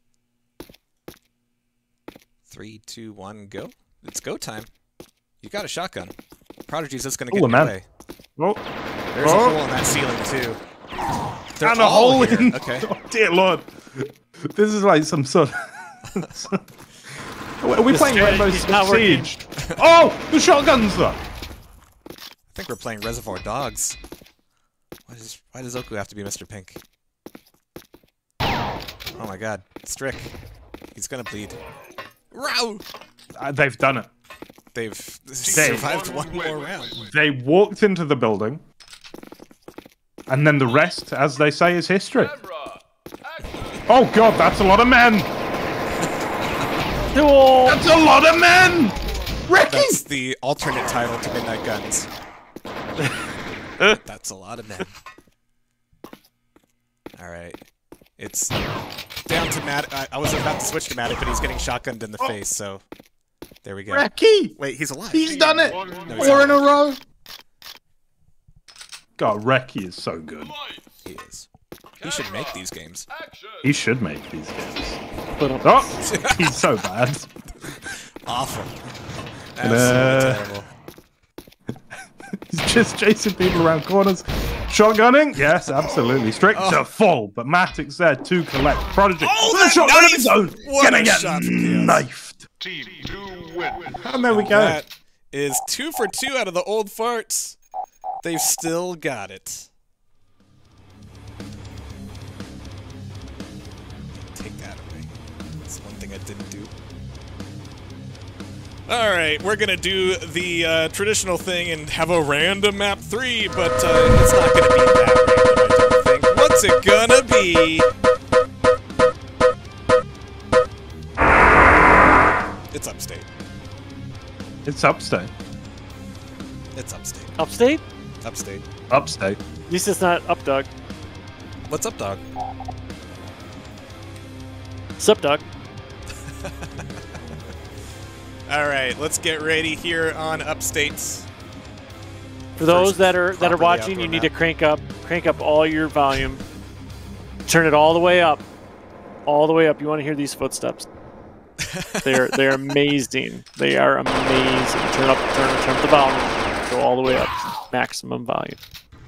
Speaker 2: 3, 2, 1, go. It's go time. You got a shotgun. Prodigy's just gonna get in your way.
Speaker 5: Oh.
Speaker 2: There's a hole in that ceiling too. They're
Speaker 5: And a hole
Speaker 2: here.
Speaker 5: in.
Speaker 2: Okay.
Speaker 5: Oh, dear Lord. This is like some sort of. Are we playing Rainbow Six Siege? Oh! The shotguns though!
Speaker 2: I think we're playing Reservoir Dogs. Why does Oku have to be Mr. Pink? Oh my god. Strick. He's gonna bleed. Row!
Speaker 5: They've done it.
Speaker 2: They've survived one more round.
Speaker 5: They walked into the building. And then the rest, as they say, is history. Oh god, that's a lot of men! That's a lot of men! Ricky!
Speaker 2: That's the alternate title to Midnight Guns. That's a lot of men. Alright. It's down to Matt. I was about to switch to Matic, but he's getting shotgunned in the face, so... There we go.
Speaker 5: Ricky!
Speaker 2: Wait, he's alive.
Speaker 5: He's done it!
Speaker 2: No,
Speaker 5: 4 in a row! God, Reki is so good.
Speaker 2: He is. He should make these games.
Speaker 5: He should make these games. Oh! He's so bad.
Speaker 2: Awful. Absolutely terrible.
Speaker 5: He's just chasing people around corners. Shotgunning? Yes, absolutely. Strict to full, but Matic's there to collect. Prodigy.
Speaker 2: Oh,
Speaker 5: the shotgun of his own! Gonna get
Speaker 2: shot
Speaker 5: knifed.
Speaker 6: Team 2 win.
Speaker 5: And there we go.
Speaker 2: That is 2 for 2 out of the old farts. They've still got it. Take that away. That's one thing I didn't do. Alright, we're gonna do the traditional thing and have a random map 3, but it's not gonna be that random, I don't think. What's it gonna be? It's upstate.
Speaker 5: It's upstate.
Speaker 2: It's upstate.
Speaker 3: Upstate?
Speaker 2: Upstate.
Speaker 5: Upstate.
Speaker 3: At least it's not up, dog.
Speaker 2: What's up, dog?
Speaker 3: Sup, dog?
Speaker 2: Alright, let's get ready here on Upstates.
Speaker 3: For those that are
Speaker 2: properly
Speaker 3: watching,
Speaker 2: outdoor
Speaker 3: you need
Speaker 2: map.
Speaker 3: to crank up all your volume. Turn it all the way up. All the way up. You want to hear these footsteps. They're amazing. They are amazing. Turn up the volume. Go all the way up. Maximum volume.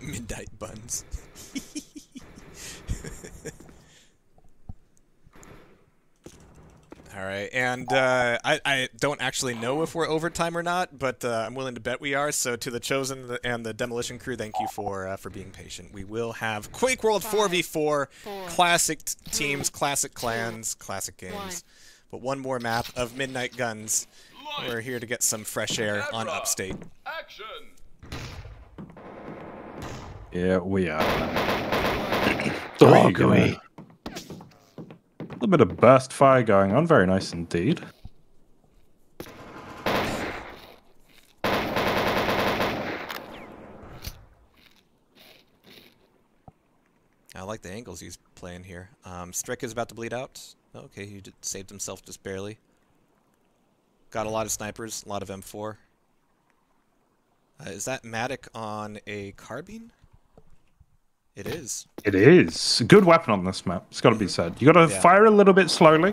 Speaker 2: Midnight buns. Alright, and I don't actually know if we're overtime or not, but I'm willing to bet we are, so to the Chosen and the Demolition crew, thank you for being patient. We will have Quake World 4v4, classic teams, classic clans, classic games. But one more map of Midnight Guns. We're here to get some fresh air on Upstate.
Speaker 6: Action.
Speaker 5: Yeah, we are.
Speaker 3: Doggery.
Speaker 5: A little bit of burst fire going on. Very nice indeed.
Speaker 2: I like the angles he's playing here. Strick is about to bleed out. Okay, he saved himself just barely. Got a lot of snipers, a lot of M4. Is that Matic on a carbine? It is.
Speaker 5: It is. Good weapon on this map. It's got to be said. You got to fire a little bit slowly,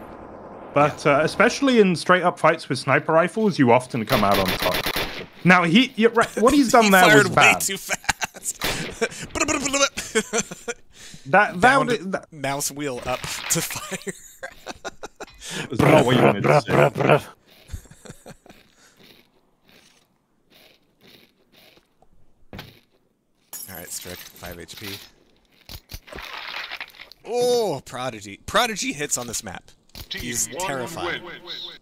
Speaker 5: but especially in straight up fights with sniper rifles, you often come out on top. Now you're right, what he's done there was
Speaker 2: fired
Speaker 5: bad.
Speaker 2: way too fast.
Speaker 5: that
Speaker 2: mouse wheel up to fire.
Speaker 5: was not what you wanted to see.
Speaker 2: Alright, Strick, 5 HP. Oh, Prodigy. Prodigy hits on this map. He's terrifying.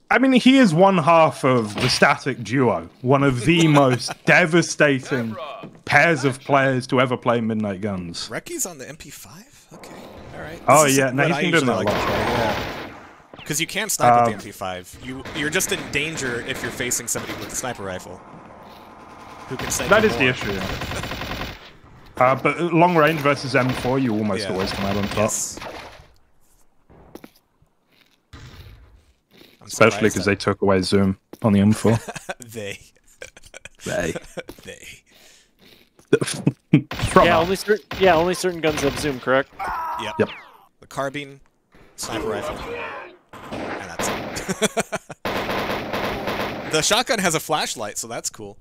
Speaker 5: I mean, he is one half of the static duo, one of the most devastating pairs of players to ever play Midnight Guns.
Speaker 2: Recky's on the MP5? Okay, alright.
Speaker 5: Oh yeah, no, he's been doing that a lot.
Speaker 2: Yeah. Because you can't snipe with the MP5. You're just in danger if you're facing somebody with a sniper rifle. Who can snipe
Speaker 5: That
Speaker 2: you
Speaker 5: is
Speaker 2: more.
Speaker 5: the issue. But long range versus M4, you almost always come out on top.
Speaker 2: Yes.
Speaker 5: Especially because they took away zoom on the M4.
Speaker 2: They.
Speaker 3: Only certain guns have zoom, correct?
Speaker 2: Yep. The carbine, sniper rifle, and that's it. The shotgun has a flashlight, so that's cool.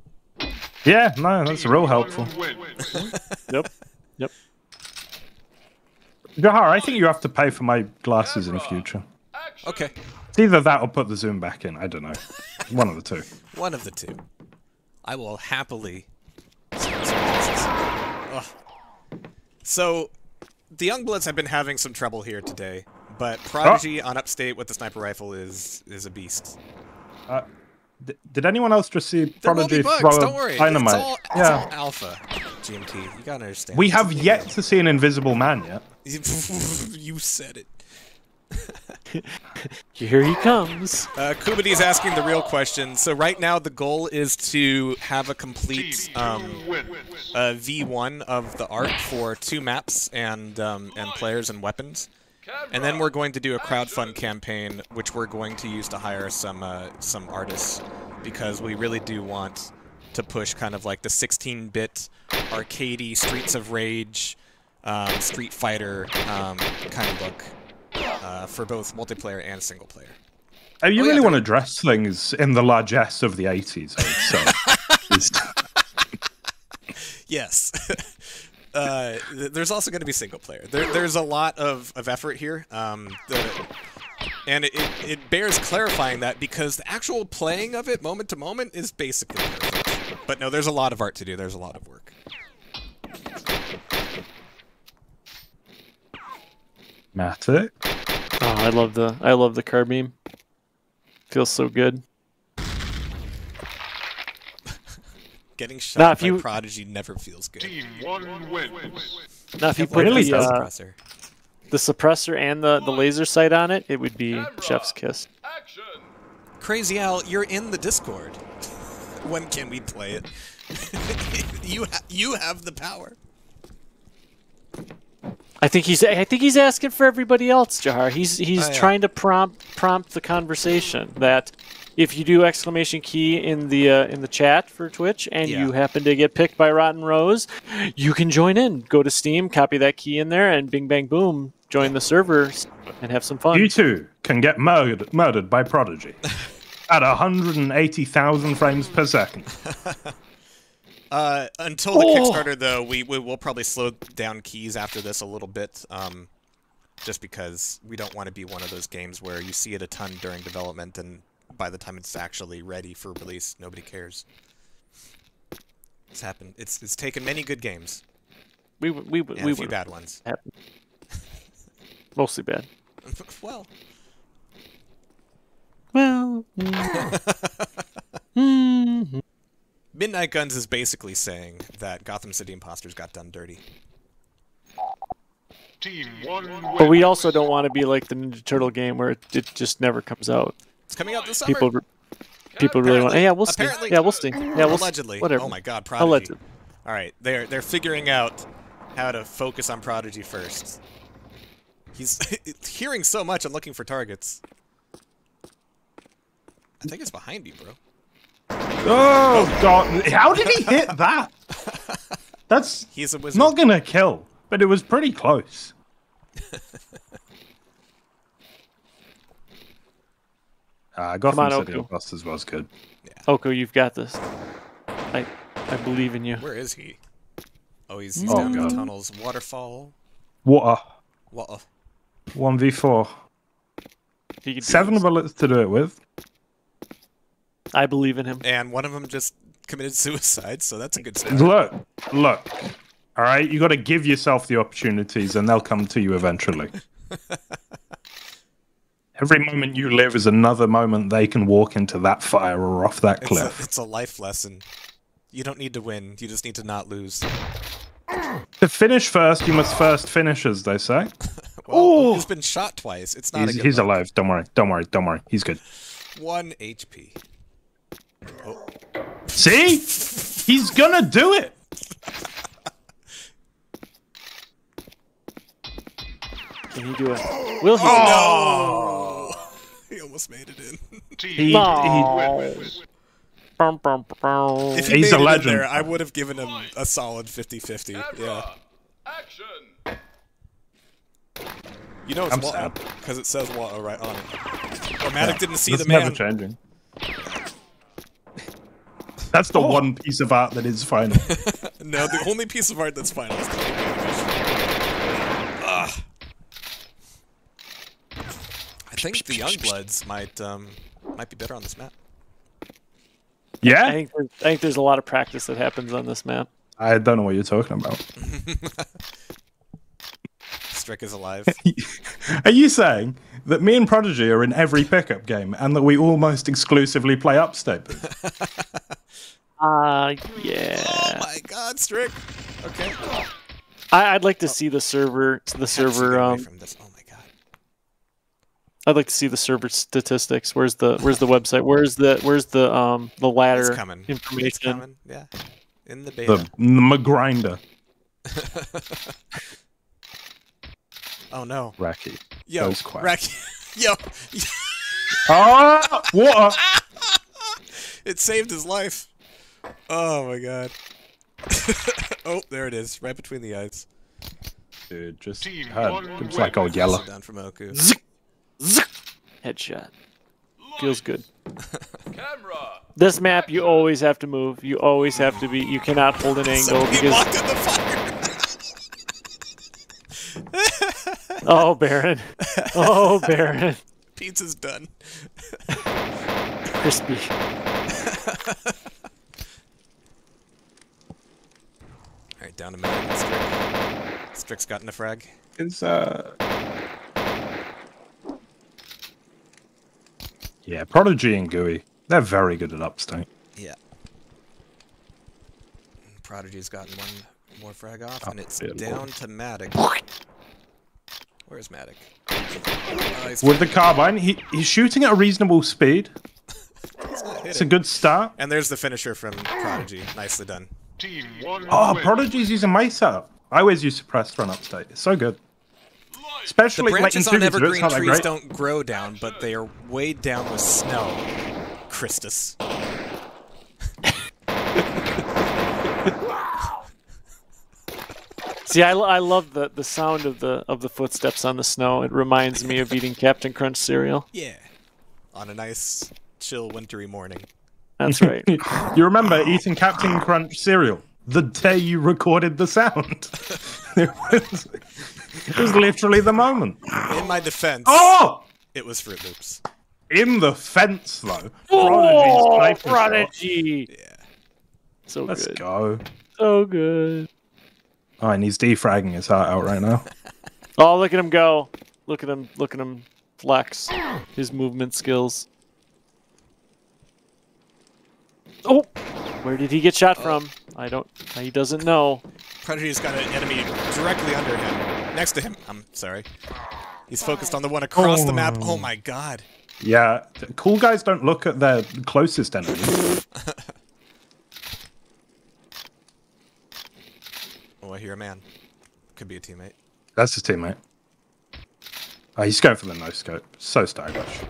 Speaker 5: Yeah, no, that's real helpful.
Speaker 3: Yep.
Speaker 5: Jahar, I think you have to pay for my glasses in the future.
Speaker 2: Okay.
Speaker 5: It's either that or put the zoom back in. I don't know. One of the two.
Speaker 2: One of the two. I will happily. Ugh. So, the Youngbloods have been having some trouble here today, but Prodigy on Upstate with the sniper rifle is a beast.
Speaker 5: Did anyone else just see Prodigy
Speaker 2: bugs,
Speaker 5: throw
Speaker 2: don't worry.
Speaker 5: a dynamite?
Speaker 2: It's all alpha, GMT. You gotta understand.
Speaker 5: We have yet to see an invisible man yet.
Speaker 2: You said it.
Speaker 3: Here he comes.
Speaker 2: Kubity's asking the real question. So right now the goal is to have a complete V1 of the art for 2 maps and players and weapons. And then we're going to do a crowdfund campaign, which we're going to use to hire some artists, because we really do want to push kind of like the 16-bit arcadey Streets of Rage, Street Fighter kind of look for both multiplayer and single player.
Speaker 5: You really want to dress things in the largesse of the 80s, I would say.
Speaker 2: Yes. There's also going to be single player. There's a lot of effort here, and it bears clarifying that, because the actual playing of it moment to moment is basically perfect. But no, there's a lot of art to do. There's a lot of work.
Speaker 5: Matic?
Speaker 3: Oh, I love the carbine. Feels so good.
Speaker 2: Getting shot by Prodigy never feels good.
Speaker 6: Team 1 wins.
Speaker 3: Now, if you put
Speaker 5: Really
Speaker 3: the suppressor and the laser sight on it, it would be chef's kiss.
Speaker 6: Action.
Speaker 2: Crazy Al, you're in the Discord. When can we play it? You have the power.
Speaker 3: I think he's asking for everybody else, Jahar. He's trying to prompt the conversation that if you do exclamation key in the chat for Twitch and you happen to get picked by Rotten Rose, you can join in. Go to Steam, copy that key in there, and bing bang boom, join the servers and have some fun.
Speaker 5: You too can get murdered by Prodigy at 180,000 frames per second.
Speaker 2: Until the Kickstarter, though, we will probably slow down keys after this a little bit, just because we don't want to be one of those games where you see it a ton during development, and by the time it's actually ready for release, nobody cares. It's happened. It's taken many good games.
Speaker 3: We
Speaker 2: a few bad ones.
Speaker 3: Mostly bad.
Speaker 2: Well. Midnight Guns is basically saying that Gotham City Imposters got done dirty.
Speaker 6: Team 1 wins.
Speaker 3: But we also don't want to be like the Ninja Turtle game where it just never comes out.
Speaker 2: It's coming out this summer.
Speaker 3: People really want. Yeah, we'll see.
Speaker 2: Apparently.
Speaker 3: Yeah, we'll see. Yeah, we'll
Speaker 2: allegedly.
Speaker 3: See. Whatever.
Speaker 2: Oh my God, Prodigy.
Speaker 3: Allegedly.
Speaker 2: All right, they're figuring out how to focus on Prodigy first. He's hearing so much and looking for targets. I think it's behind you, bro.
Speaker 5: Oh God! How did he hit that? That's
Speaker 2: He's a wizard.
Speaker 5: not gonna kill, but it was pretty close. Gotham City Imposters was good.
Speaker 3: Oko, you've got this. I believe in you.
Speaker 2: Where is he? Oh, he's down in the tunnels. Waterfall.
Speaker 5: Water.
Speaker 2: Water.
Speaker 5: 1v4. 7 bullets to do it with.
Speaker 3: I believe in him.
Speaker 2: And one of them just committed suicide, so that's a good start.
Speaker 5: Look. All right, you got to give yourself the opportunities, and they'll come to you eventually. Every moment you live is another moment they can walk into that fire or off that cliff.
Speaker 2: It's a life lesson. You don't need to win. You just need to not lose.
Speaker 5: To finish first, you must first finish, as they say.
Speaker 2: Well, he's been shot twice. It's not.
Speaker 5: He's alive. Don't worry. He's good.
Speaker 2: 1 HP. Oh.
Speaker 5: See? He's gonna do it.
Speaker 3: Can he do it? Will he?
Speaker 2: Oh no! He almost made it in. If he's a legend. There, I would have given him a solid 50-50. Yeah. Action. You know it's Watto because it says Watto right on it. Or Matic didn't see the man.
Speaker 5: Never changing. That's the one piece of art that is final.
Speaker 2: No, the only piece of art that's final is the animation. I think the Youngbloods might be better on this map.
Speaker 5: Yeah?
Speaker 3: I think there's a lot of practice that happens on this map.
Speaker 5: I don't know what you're talking about.
Speaker 2: Strick is alive.
Speaker 5: Are you saying that me and Prodigy are in every pickup game and that we almost exclusively play upstate?
Speaker 3: Yeah.
Speaker 2: Oh my god, Strick. Okay.
Speaker 3: I'd like to see the server
Speaker 2: from this. Oh my god.
Speaker 3: I'd like to see the server statistics. Where's the website? Where's the ladder
Speaker 2: it's coming.
Speaker 3: information?
Speaker 2: It's coming. Yeah. In the beta.
Speaker 5: The McGrinder.
Speaker 2: Oh no.
Speaker 5: Racky.
Speaker 2: Yo, Racky. Yo.
Speaker 5: Oh, water.
Speaker 2: It saved his life. Oh my god. Oh, there it is, right between the eyes.
Speaker 5: Dude, just looks like old yellow.
Speaker 2: Down from Oku.
Speaker 3: Zik, zik. Headshot. Feels good. This map, you always have to move. You always have to be. You cannot hold an angle because.
Speaker 2: Walked in the fire.
Speaker 3: Oh, Baron. Oh, Baron.
Speaker 2: Pizza's done.
Speaker 3: Crispy.
Speaker 2: Alright, down to Matic. Strick. Strick's gotten a frag.
Speaker 5: Yeah, Prodigy and Gooey. They're very good at upstate.
Speaker 2: Yeah. Prodigy's gotten one more frag off, and it's down to Matic. Where's Matic?
Speaker 5: With the carbine, he's shooting at a reasonable speed. It's a good start.
Speaker 2: And there's the finisher from Prodigy. Nicely done.
Speaker 5: Oh, Prodigy's using Mesa. I always use suppressed run upstate. It's so good. Especially
Speaker 2: the branches
Speaker 5: like in
Speaker 2: on evergreen trees
Speaker 5: great.
Speaker 2: don't grow down, but they are weighed down with snow. Christus.
Speaker 3: See, I love the sound of the footsteps on the snow. It reminds me of eating Captain Crunch cereal.
Speaker 2: Yeah. On a nice, chill, wintry morning.
Speaker 3: That's right.
Speaker 5: You remember eating Captain Crunch cereal the day you recorded the sound. It was literally the moment.
Speaker 2: In my defense, it was Fruit Loops.
Speaker 5: In the fence, though.
Speaker 3: Oh, Prodigy!
Speaker 2: Yeah.
Speaker 3: So
Speaker 5: Let's
Speaker 3: good.
Speaker 5: go.
Speaker 3: So good.
Speaker 5: Oh, and he's defragging his heart out right now.
Speaker 3: Oh, look at him go. Look at him flex his movement skills. Oh! Where did he get shot from? He doesn't know.
Speaker 2: Prodigy's got an enemy directly under him. Next to him. I'm sorry. He's focused on the one across the map. Oh my god.
Speaker 5: Yeah. Cool guys don't look at their closest enemy.
Speaker 2: Oh, I hear a man. Could be a teammate.
Speaker 5: That's his teammate. Oh, he's going for the no-scope. So stylish.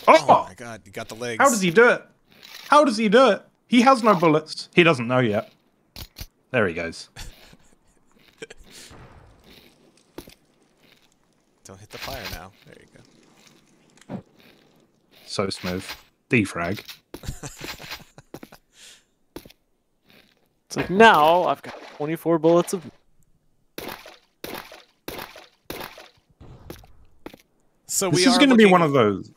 Speaker 2: Oh my god, you got the legs.
Speaker 5: How does he do it? How does he do it? He has no bullets. He doesn't know yet. There he goes.
Speaker 2: Don't hit the fire now. There you go.
Speaker 5: So smooth. Defrag.
Speaker 3: It's like, now I've got 24 bullets of...
Speaker 2: So
Speaker 5: this is going to be one of those.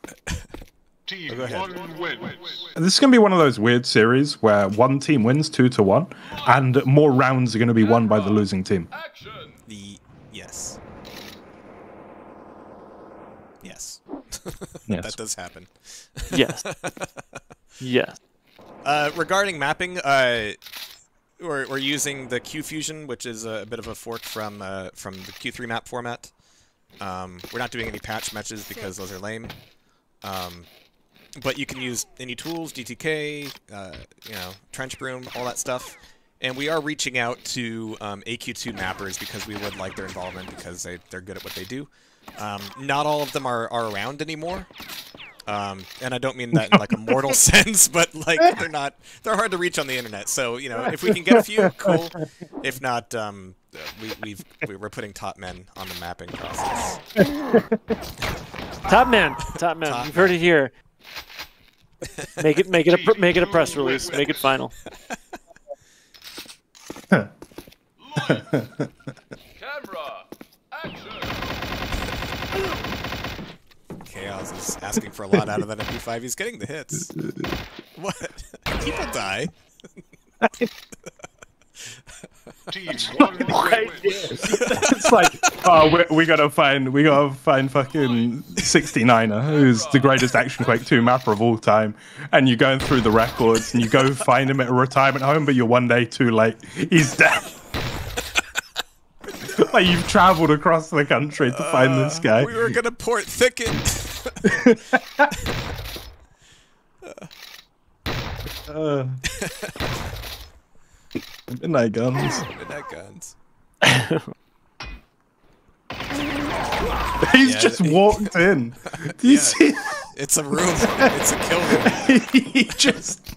Speaker 6: Team 1 wins.
Speaker 5: This is going to be one of those weird series where one team wins 2-1, and more rounds are going to be won by the losing team.
Speaker 2: Yes. Yes.
Speaker 5: Yes.
Speaker 2: That does happen.
Speaker 3: Yes. Yes.
Speaker 2: Regarding mapping, we're using the Q Fusion, which is a bit of a fork from the Q3 map format. We're not doing any patch matches because those are lame. But you can use any tools, DTK, you know, Trench Broom, all that stuff. And we are reaching out to AQ2 mappers because we would like their involvement because they're good at what they do. Not all of them are around anymore. And I don't mean that in like a mortal sense, but like they're hard to reach on the internet. So, you know, if we can get a few, cool. If not, we're putting top men on the mapping process.
Speaker 3: Top man. You've heard it here. Make it a press release. Make it final.
Speaker 6: Camera, action.
Speaker 2: Chaos is asking for a lot out of that MP5. He's getting the hits. What? People die.
Speaker 6: Team 1 wins.
Speaker 5: It's like, oh, we gotta find fucking 69er, who's the greatest Action Quake 2 mapper of all time, and you're going through the records, and you go find him at a retirement home, but you're one day too late. He's dead. Like, you've traveled across the country to find this guy.
Speaker 2: We were gonna port Thicket.
Speaker 5: Midnight guns.
Speaker 2: Midnight guns.
Speaker 5: He's just walked in. Do you see?
Speaker 2: It's a room. It's a kill room.
Speaker 5: He just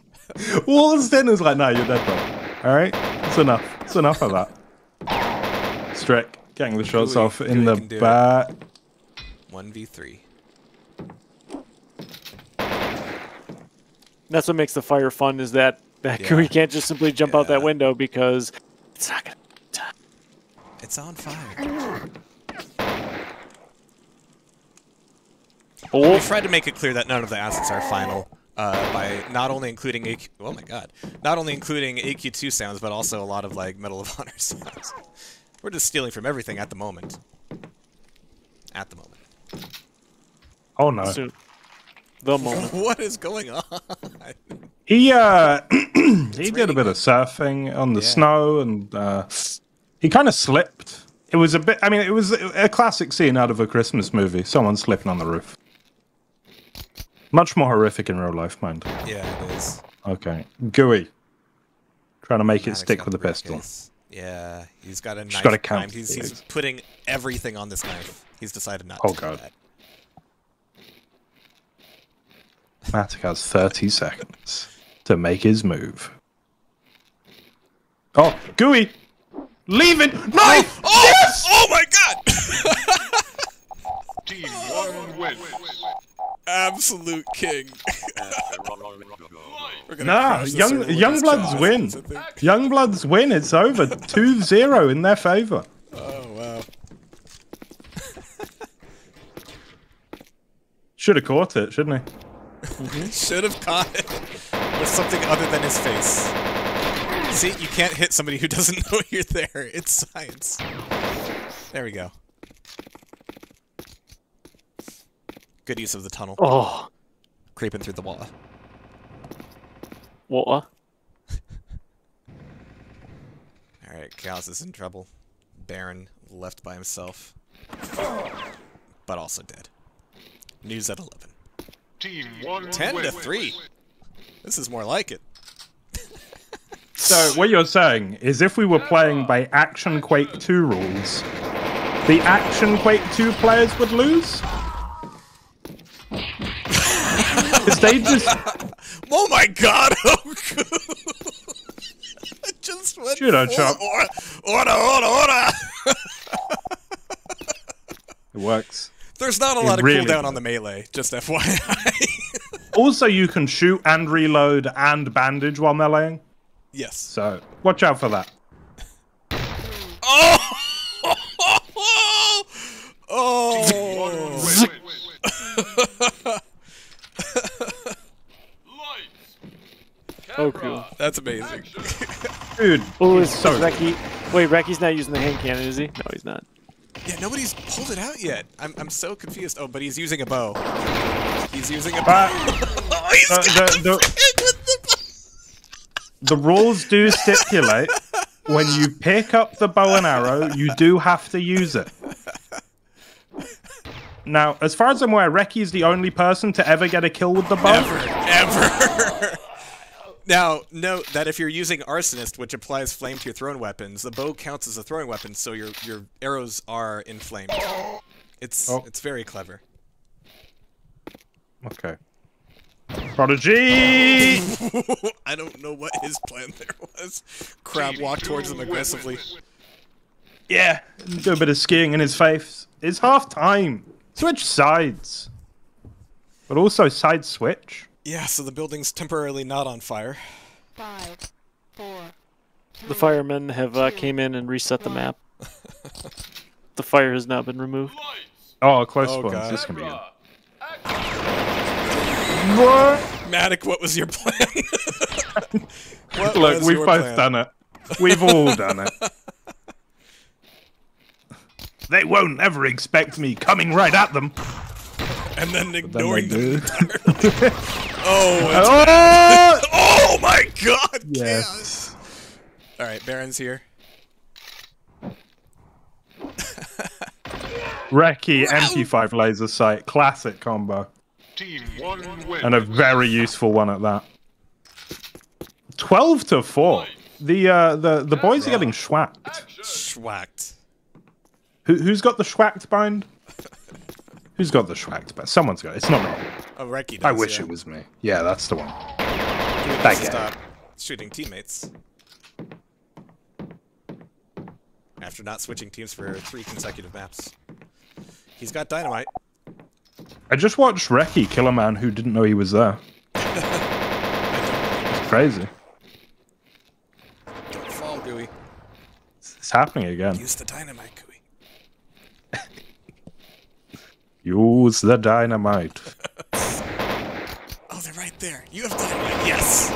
Speaker 5: waltzed in and was like, "No, you're dead, bro. All right, it's enough. It's enough of that." Strick getting the shots off in the back.
Speaker 2: 1v3.
Speaker 3: That's what makes the fire fun, is that we can't just simply jump out that window because it's not gonna be time.
Speaker 2: It's on fire.
Speaker 3: Oh.
Speaker 2: We tried to make it clear that none of the assets are final by not only including not only including AQ2 sounds, but also a lot of like Medal of Honor sounds. We're just stealing from everything at the moment. At the moment.
Speaker 5: Oh no.
Speaker 3: Soon. The moment.
Speaker 2: What is going on?
Speaker 5: He did a bit of surfing on the snow, and he kind of slipped. It was a bit. I mean, it was a classic scene out of a Christmas movie. Someone slipping on the roof. Much more horrific in real life, mind.
Speaker 2: Yeah, it is.
Speaker 5: Okay, Gooey. Trying to make it stick with the pistol.
Speaker 2: Yeah, he's got a knife.
Speaker 5: Got to count.
Speaker 2: He's putting everything on this knife. He's decided not to do that.
Speaker 5: Matic has 30 seconds to make his move. Oh, Gooey! Leaving! No!
Speaker 2: Oh! Yes! Oh my god!
Speaker 6: Team 1 wins.
Speaker 2: Absolute king.
Speaker 5: Nah, Youngbloods win. Youngbloods win. It's over. 2-0 in their favor.
Speaker 2: Oh, wow.
Speaker 5: Should have caught it, shouldn't he?
Speaker 2: Should have caught it with something other than his face. See, you can't hit somebody who doesn't know you're there. It's science. There we go. Good use of the tunnel.
Speaker 3: Oh.
Speaker 2: Creeping through the wall.
Speaker 3: Water.
Speaker 2: Alright, Chaos is in trouble. Baron left by himself. But also dead. News at 11.
Speaker 6: Team 1
Speaker 2: 10
Speaker 6: wins.
Speaker 2: to 3. This is more like it.
Speaker 5: So what you're saying is, if we were playing by Action Quake 2 rules, the Action Quake 2 players would lose? Because they just...
Speaker 2: Oh my god! I just went
Speaker 5: Judo
Speaker 2: full
Speaker 5: chop.
Speaker 2: Order!
Speaker 5: It works.
Speaker 2: There's not a lot of
Speaker 5: really
Speaker 2: cooldown on the melee, just FYI.
Speaker 5: Also, you can shoot and reload and bandage while meleeing.
Speaker 2: Yes.
Speaker 5: So watch out for that.
Speaker 2: Oh! Oh!
Speaker 3: Oh, cool.
Speaker 2: That's amazing.
Speaker 5: Dude,
Speaker 3: Oh,
Speaker 5: he's so
Speaker 3: Reki. Wait, Reki's not using the hand cannon, is he? No, he's not.
Speaker 2: Yeah, nobody's pulled it out yet. I'm so confused. Oh, but he's using a bow. He's using a bow. Oh, he's got the
Speaker 5: rules do stipulate when you pick up the bow and arrow, you do have to use it. Now, as far as I'm aware, Reki is the only person to ever get a kill with the bow.
Speaker 2: Ever. Now, note that if you're using Arsonist, which applies flame to your thrown weapons, the bow counts as a throwing weapon, so your arrows are inflamed. It's very clever.
Speaker 5: Okay. Prodigy!
Speaker 2: I don't know what his plan there was. Crab walked towards him aggressively.
Speaker 5: Yeah, do a bit of skiing in his face. It's half time. Switch sides. But also side switch.
Speaker 2: Yeah, so the building's temporarily not on fire.
Speaker 7: 5, 4.
Speaker 3: The firemen have came in and reset the map. The fire has now been removed.
Speaker 5: Oh, close spawns.
Speaker 2: God.
Speaker 5: This can be good.
Speaker 2: Matic, what was your plan?
Speaker 5: Look, we've both done it. We've all done it. They won't ever expect me coming right at them.
Speaker 2: And then ignoring them
Speaker 5: do.
Speaker 2: entirely. Oh my god!
Speaker 5: Yes.
Speaker 2: Alright, Baron's here.
Speaker 5: Reki, MP5 laser sight. Classic combo.
Speaker 6: Team 1 win.
Speaker 5: And a very useful one at that. 12-4. The boys are getting schwacked.
Speaker 2: Schwacked.
Speaker 5: Who's got the schwacked bind? Who's got the schwacked bind? Someone's got it. It's not me.
Speaker 2: Oh, Reki does,
Speaker 5: I wish
Speaker 2: yeah.
Speaker 5: it was me. Yeah, that's the one.
Speaker 2: That
Speaker 5: guy.
Speaker 2: stop shooting teammates. After not switching teams for 3 consecutive maps. He's got dynamite.
Speaker 5: I just watched Reki kill a man who didn't know he was there. It's crazy.
Speaker 2: Don't fall, Gooey.
Speaker 5: It's happening again.
Speaker 2: Use the dynamite, Gooey.
Speaker 5: Use the dynamite.
Speaker 2: Oh, they're right there. You have dynamite. Yes.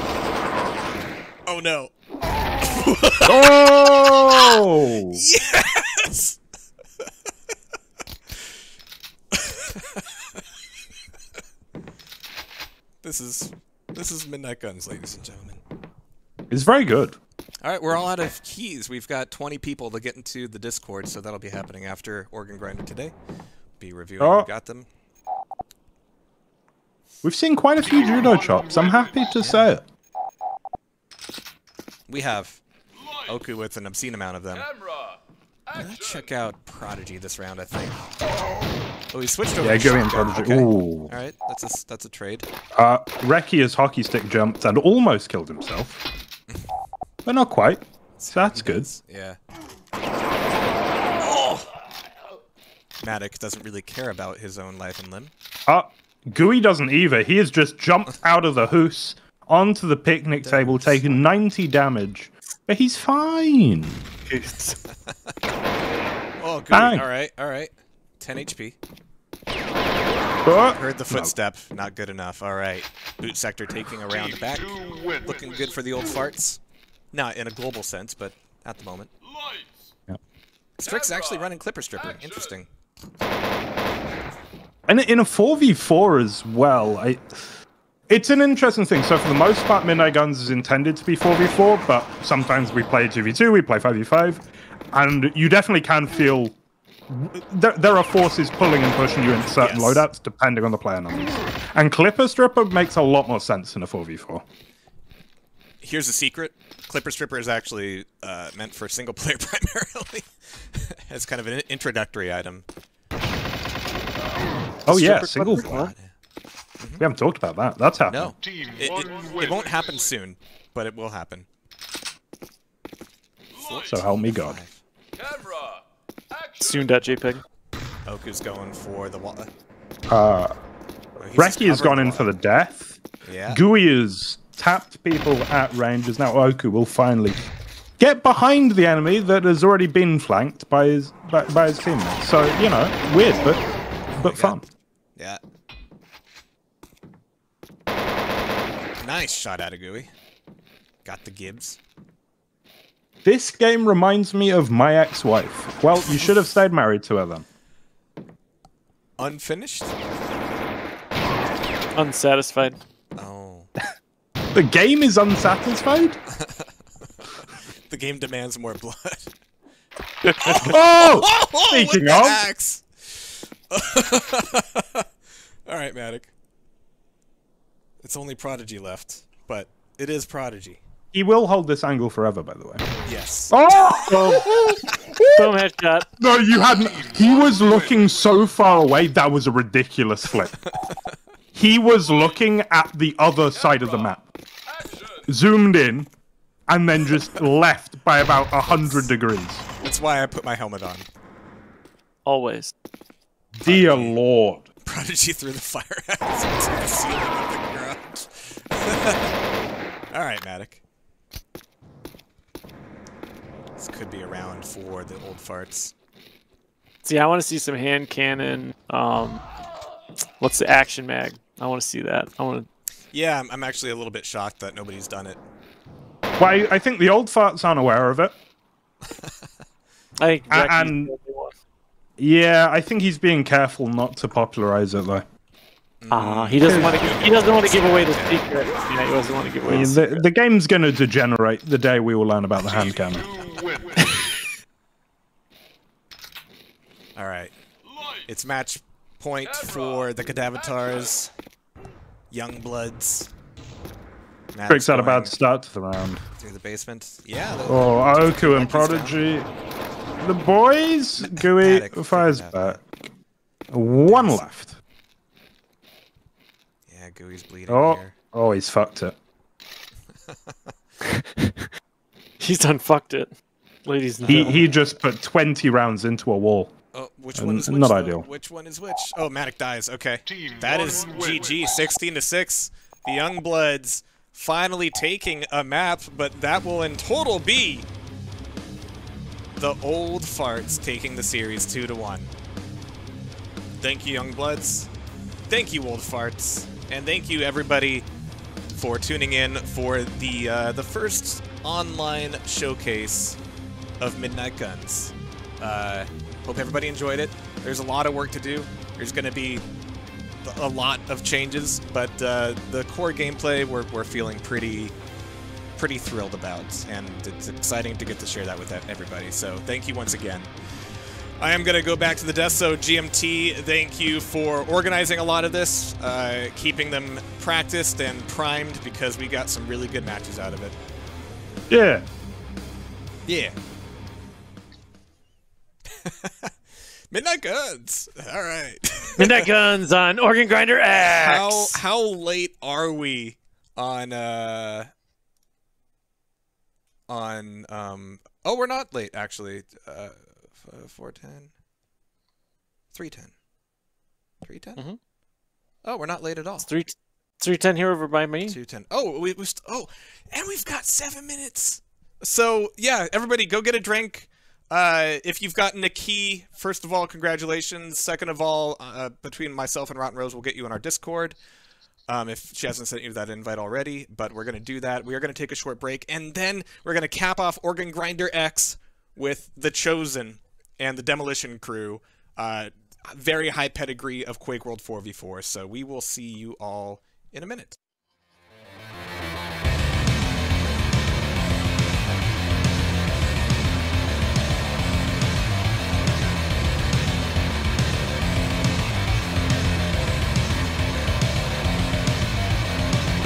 Speaker 2: Oh no.
Speaker 5: Oh!
Speaker 2: Yes. This is Midnight Guns, ladies and gentlemen.
Speaker 5: It's very good.
Speaker 2: All right, we're all out of keys. We've got 20 people to get into the Discord, so that'll be happening after Organ Grinder today. Be reviewing who got them.
Speaker 5: We've seen quite a few judo chops. I'm happy to say it.
Speaker 2: We have Oku with an obscene amount of them. Let's check out Prodigy this round, I think. Oh, he switched over.
Speaker 5: Yeah,
Speaker 2: to
Speaker 5: go in,
Speaker 2: shotgun.
Speaker 5: Prodigy.
Speaker 2: Okay.
Speaker 5: Ooh.
Speaker 2: All right, that's a trade.
Speaker 5: Reki has hockey stick jumped and almost killed himself. But not quite. So that's good.
Speaker 2: Yeah. Oh! Matic doesn't really care about his own life and limb.
Speaker 5: Gooey doesn't either. He has just jumped out of the hoose onto the picnic table, taking 90 damage. But he's fine.
Speaker 2: Oh, good. All right. 10 HP. Heard the footstep. No. Not good enough. All right. Boot sector taking a round back. Looking good for the old farts. Not in a global sense, but at the moment.
Speaker 5: Yep.
Speaker 2: Strix actually running Clipper Stripper. Interesting.
Speaker 5: And in a 4v4 as well, it's an interesting thing. So for the most part, Midnight Guns is intended to be 4v4, but sometimes we play 2v2, we play 5v5, and you definitely can feel there are forces pulling and pushing you into certain loadouts depending on the player numbers. And Clipper Stripper makes a lot more sense in a 4v4.
Speaker 2: Here's a secret. Clipper Stripper is actually meant for single player primarily. As kind of an introductory item.
Speaker 5: Oh yeah, single player. We haven't talked about that. That's happening.
Speaker 2: No. It won't happen soon, but it will happen.
Speaker 5: So help me God.
Speaker 3: Soon.jpg.
Speaker 2: Oku's going for the wall.
Speaker 5: Reki has gone in for the death.
Speaker 2: Yeah.
Speaker 5: Gooey is tapped people at range, now Oku will finally get behind the enemy that has already been flanked by his teammates. So, you know, weird, but fun.
Speaker 2: Yeah. Nice shot out of Gooey. Got the Gibbs.
Speaker 5: This game reminds me of my ex-wife. Well, you should have stayed married to her then.
Speaker 2: Unfinished?
Speaker 3: Unsatisfied.
Speaker 2: Oh.
Speaker 5: The game is unsatisfied?
Speaker 2: The game demands more blood.
Speaker 5: Oh! Speaking of...
Speaker 2: axe! Alright, Matic. It's only Prodigy left, but it is Prodigy.
Speaker 5: He will hold this angle forever, by the way.
Speaker 2: Yes.
Speaker 5: Oh!
Speaker 3: Boom, headshot.
Speaker 5: No, you hadn't. He was looking so far away, that was a ridiculous flip. He was looking at the other side of the map. Zoomed in, and then just left by about 100 degrees.
Speaker 2: That's why I put my helmet on.
Speaker 3: Always.
Speaker 5: Dear Lord.
Speaker 2: Prodigy threw the fire axe into the ceiling of the garage. Alright, Matic. This could be a round for the old farts.
Speaker 3: See, I want to see some hand cannon. What's the action mag? I want to see that. I want to.
Speaker 2: Yeah, I'm actually a little bit shocked that nobody's done it.
Speaker 5: Well, I think the old farts aren't aware of it.
Speaker 3: I think
Speaker 5: and yeah, I think he's being careful not to popularize it though.
Speaker 3: He doesn't want to. He doesn't want to give away the secret. Yeah, he doesn't want to give away
Speaker 5: the game's going to degenerate the day we all learn about the hand cannon.
Speaker 2: All right, it's match point for the Cadavatars, Youngbloods.
Speaker 5: Bricks had a bad start to the round.
Speaker 2: Through the basement, yeah.
Speaker 5: Oh, Oku and Prodigy. The boys, Gooey fires back. One left.
Speaker 2: Yeah, Gooey's bleeding here.
Speaker 5: Oh, he's fucked it.
Speaker 3: He's unfucked it, ladies and gentlemen.
Speaker 5: He just put 20 rounds into a wall.
Speaker 2: Oh, which one is which?
Speaker 5: Not ideal.
Speaker 2: Which one is which? Oh, Matic dies. Okay, that is GG. 16-6. The Youngbloods finally taking a map, but that will in total be the old farts taking the series 2-1. Thank you, Youngbloods. Thank you, old farts, and thank you everybody for tuning in for the first online showcase of Midnight Guns. Hope everybody enjoyed it. There's a lot of work to do. There's going to be a lot of changes, but the core gameplay we're feeling pretty thrilled about, and it's exciting to get to share that with everybody. So thank you once again. I am going to go back to the desk, so GMT, thank you for organizing a lot of this, keeping them practiced and primed, because we got some really good matches out of it.
Speaker 5: Yeah.
Speaker 2: Yeah. Midnight Guns. All right.
Speaker 3: Midnight Guns on Organ Grinder X.
Speaker 2: How late are we on oh, we're not late actually. 410. 310. 310?
Speaker 3: Mm-hmm.
Speaker 2: Oh, we're not late at all.
Speaker 3: It's 310 here over by me.
Speaker 2: 210. Oh, and we've got 7 minutes. So, yeah, everybody go get a drink. If you've gotten a key, first of all, congratulations. Second of all, between myself and Rotten Rose, we'll get you on our Discord. If she hasn't sent you that invite already, but we're going to do that. We are going to take a short break, and then we're going to cap off Organ Grinder X with The Chosen and the Demolition Crew. Very high pedigree of Quake World 4v4, so we will see you all in a minute.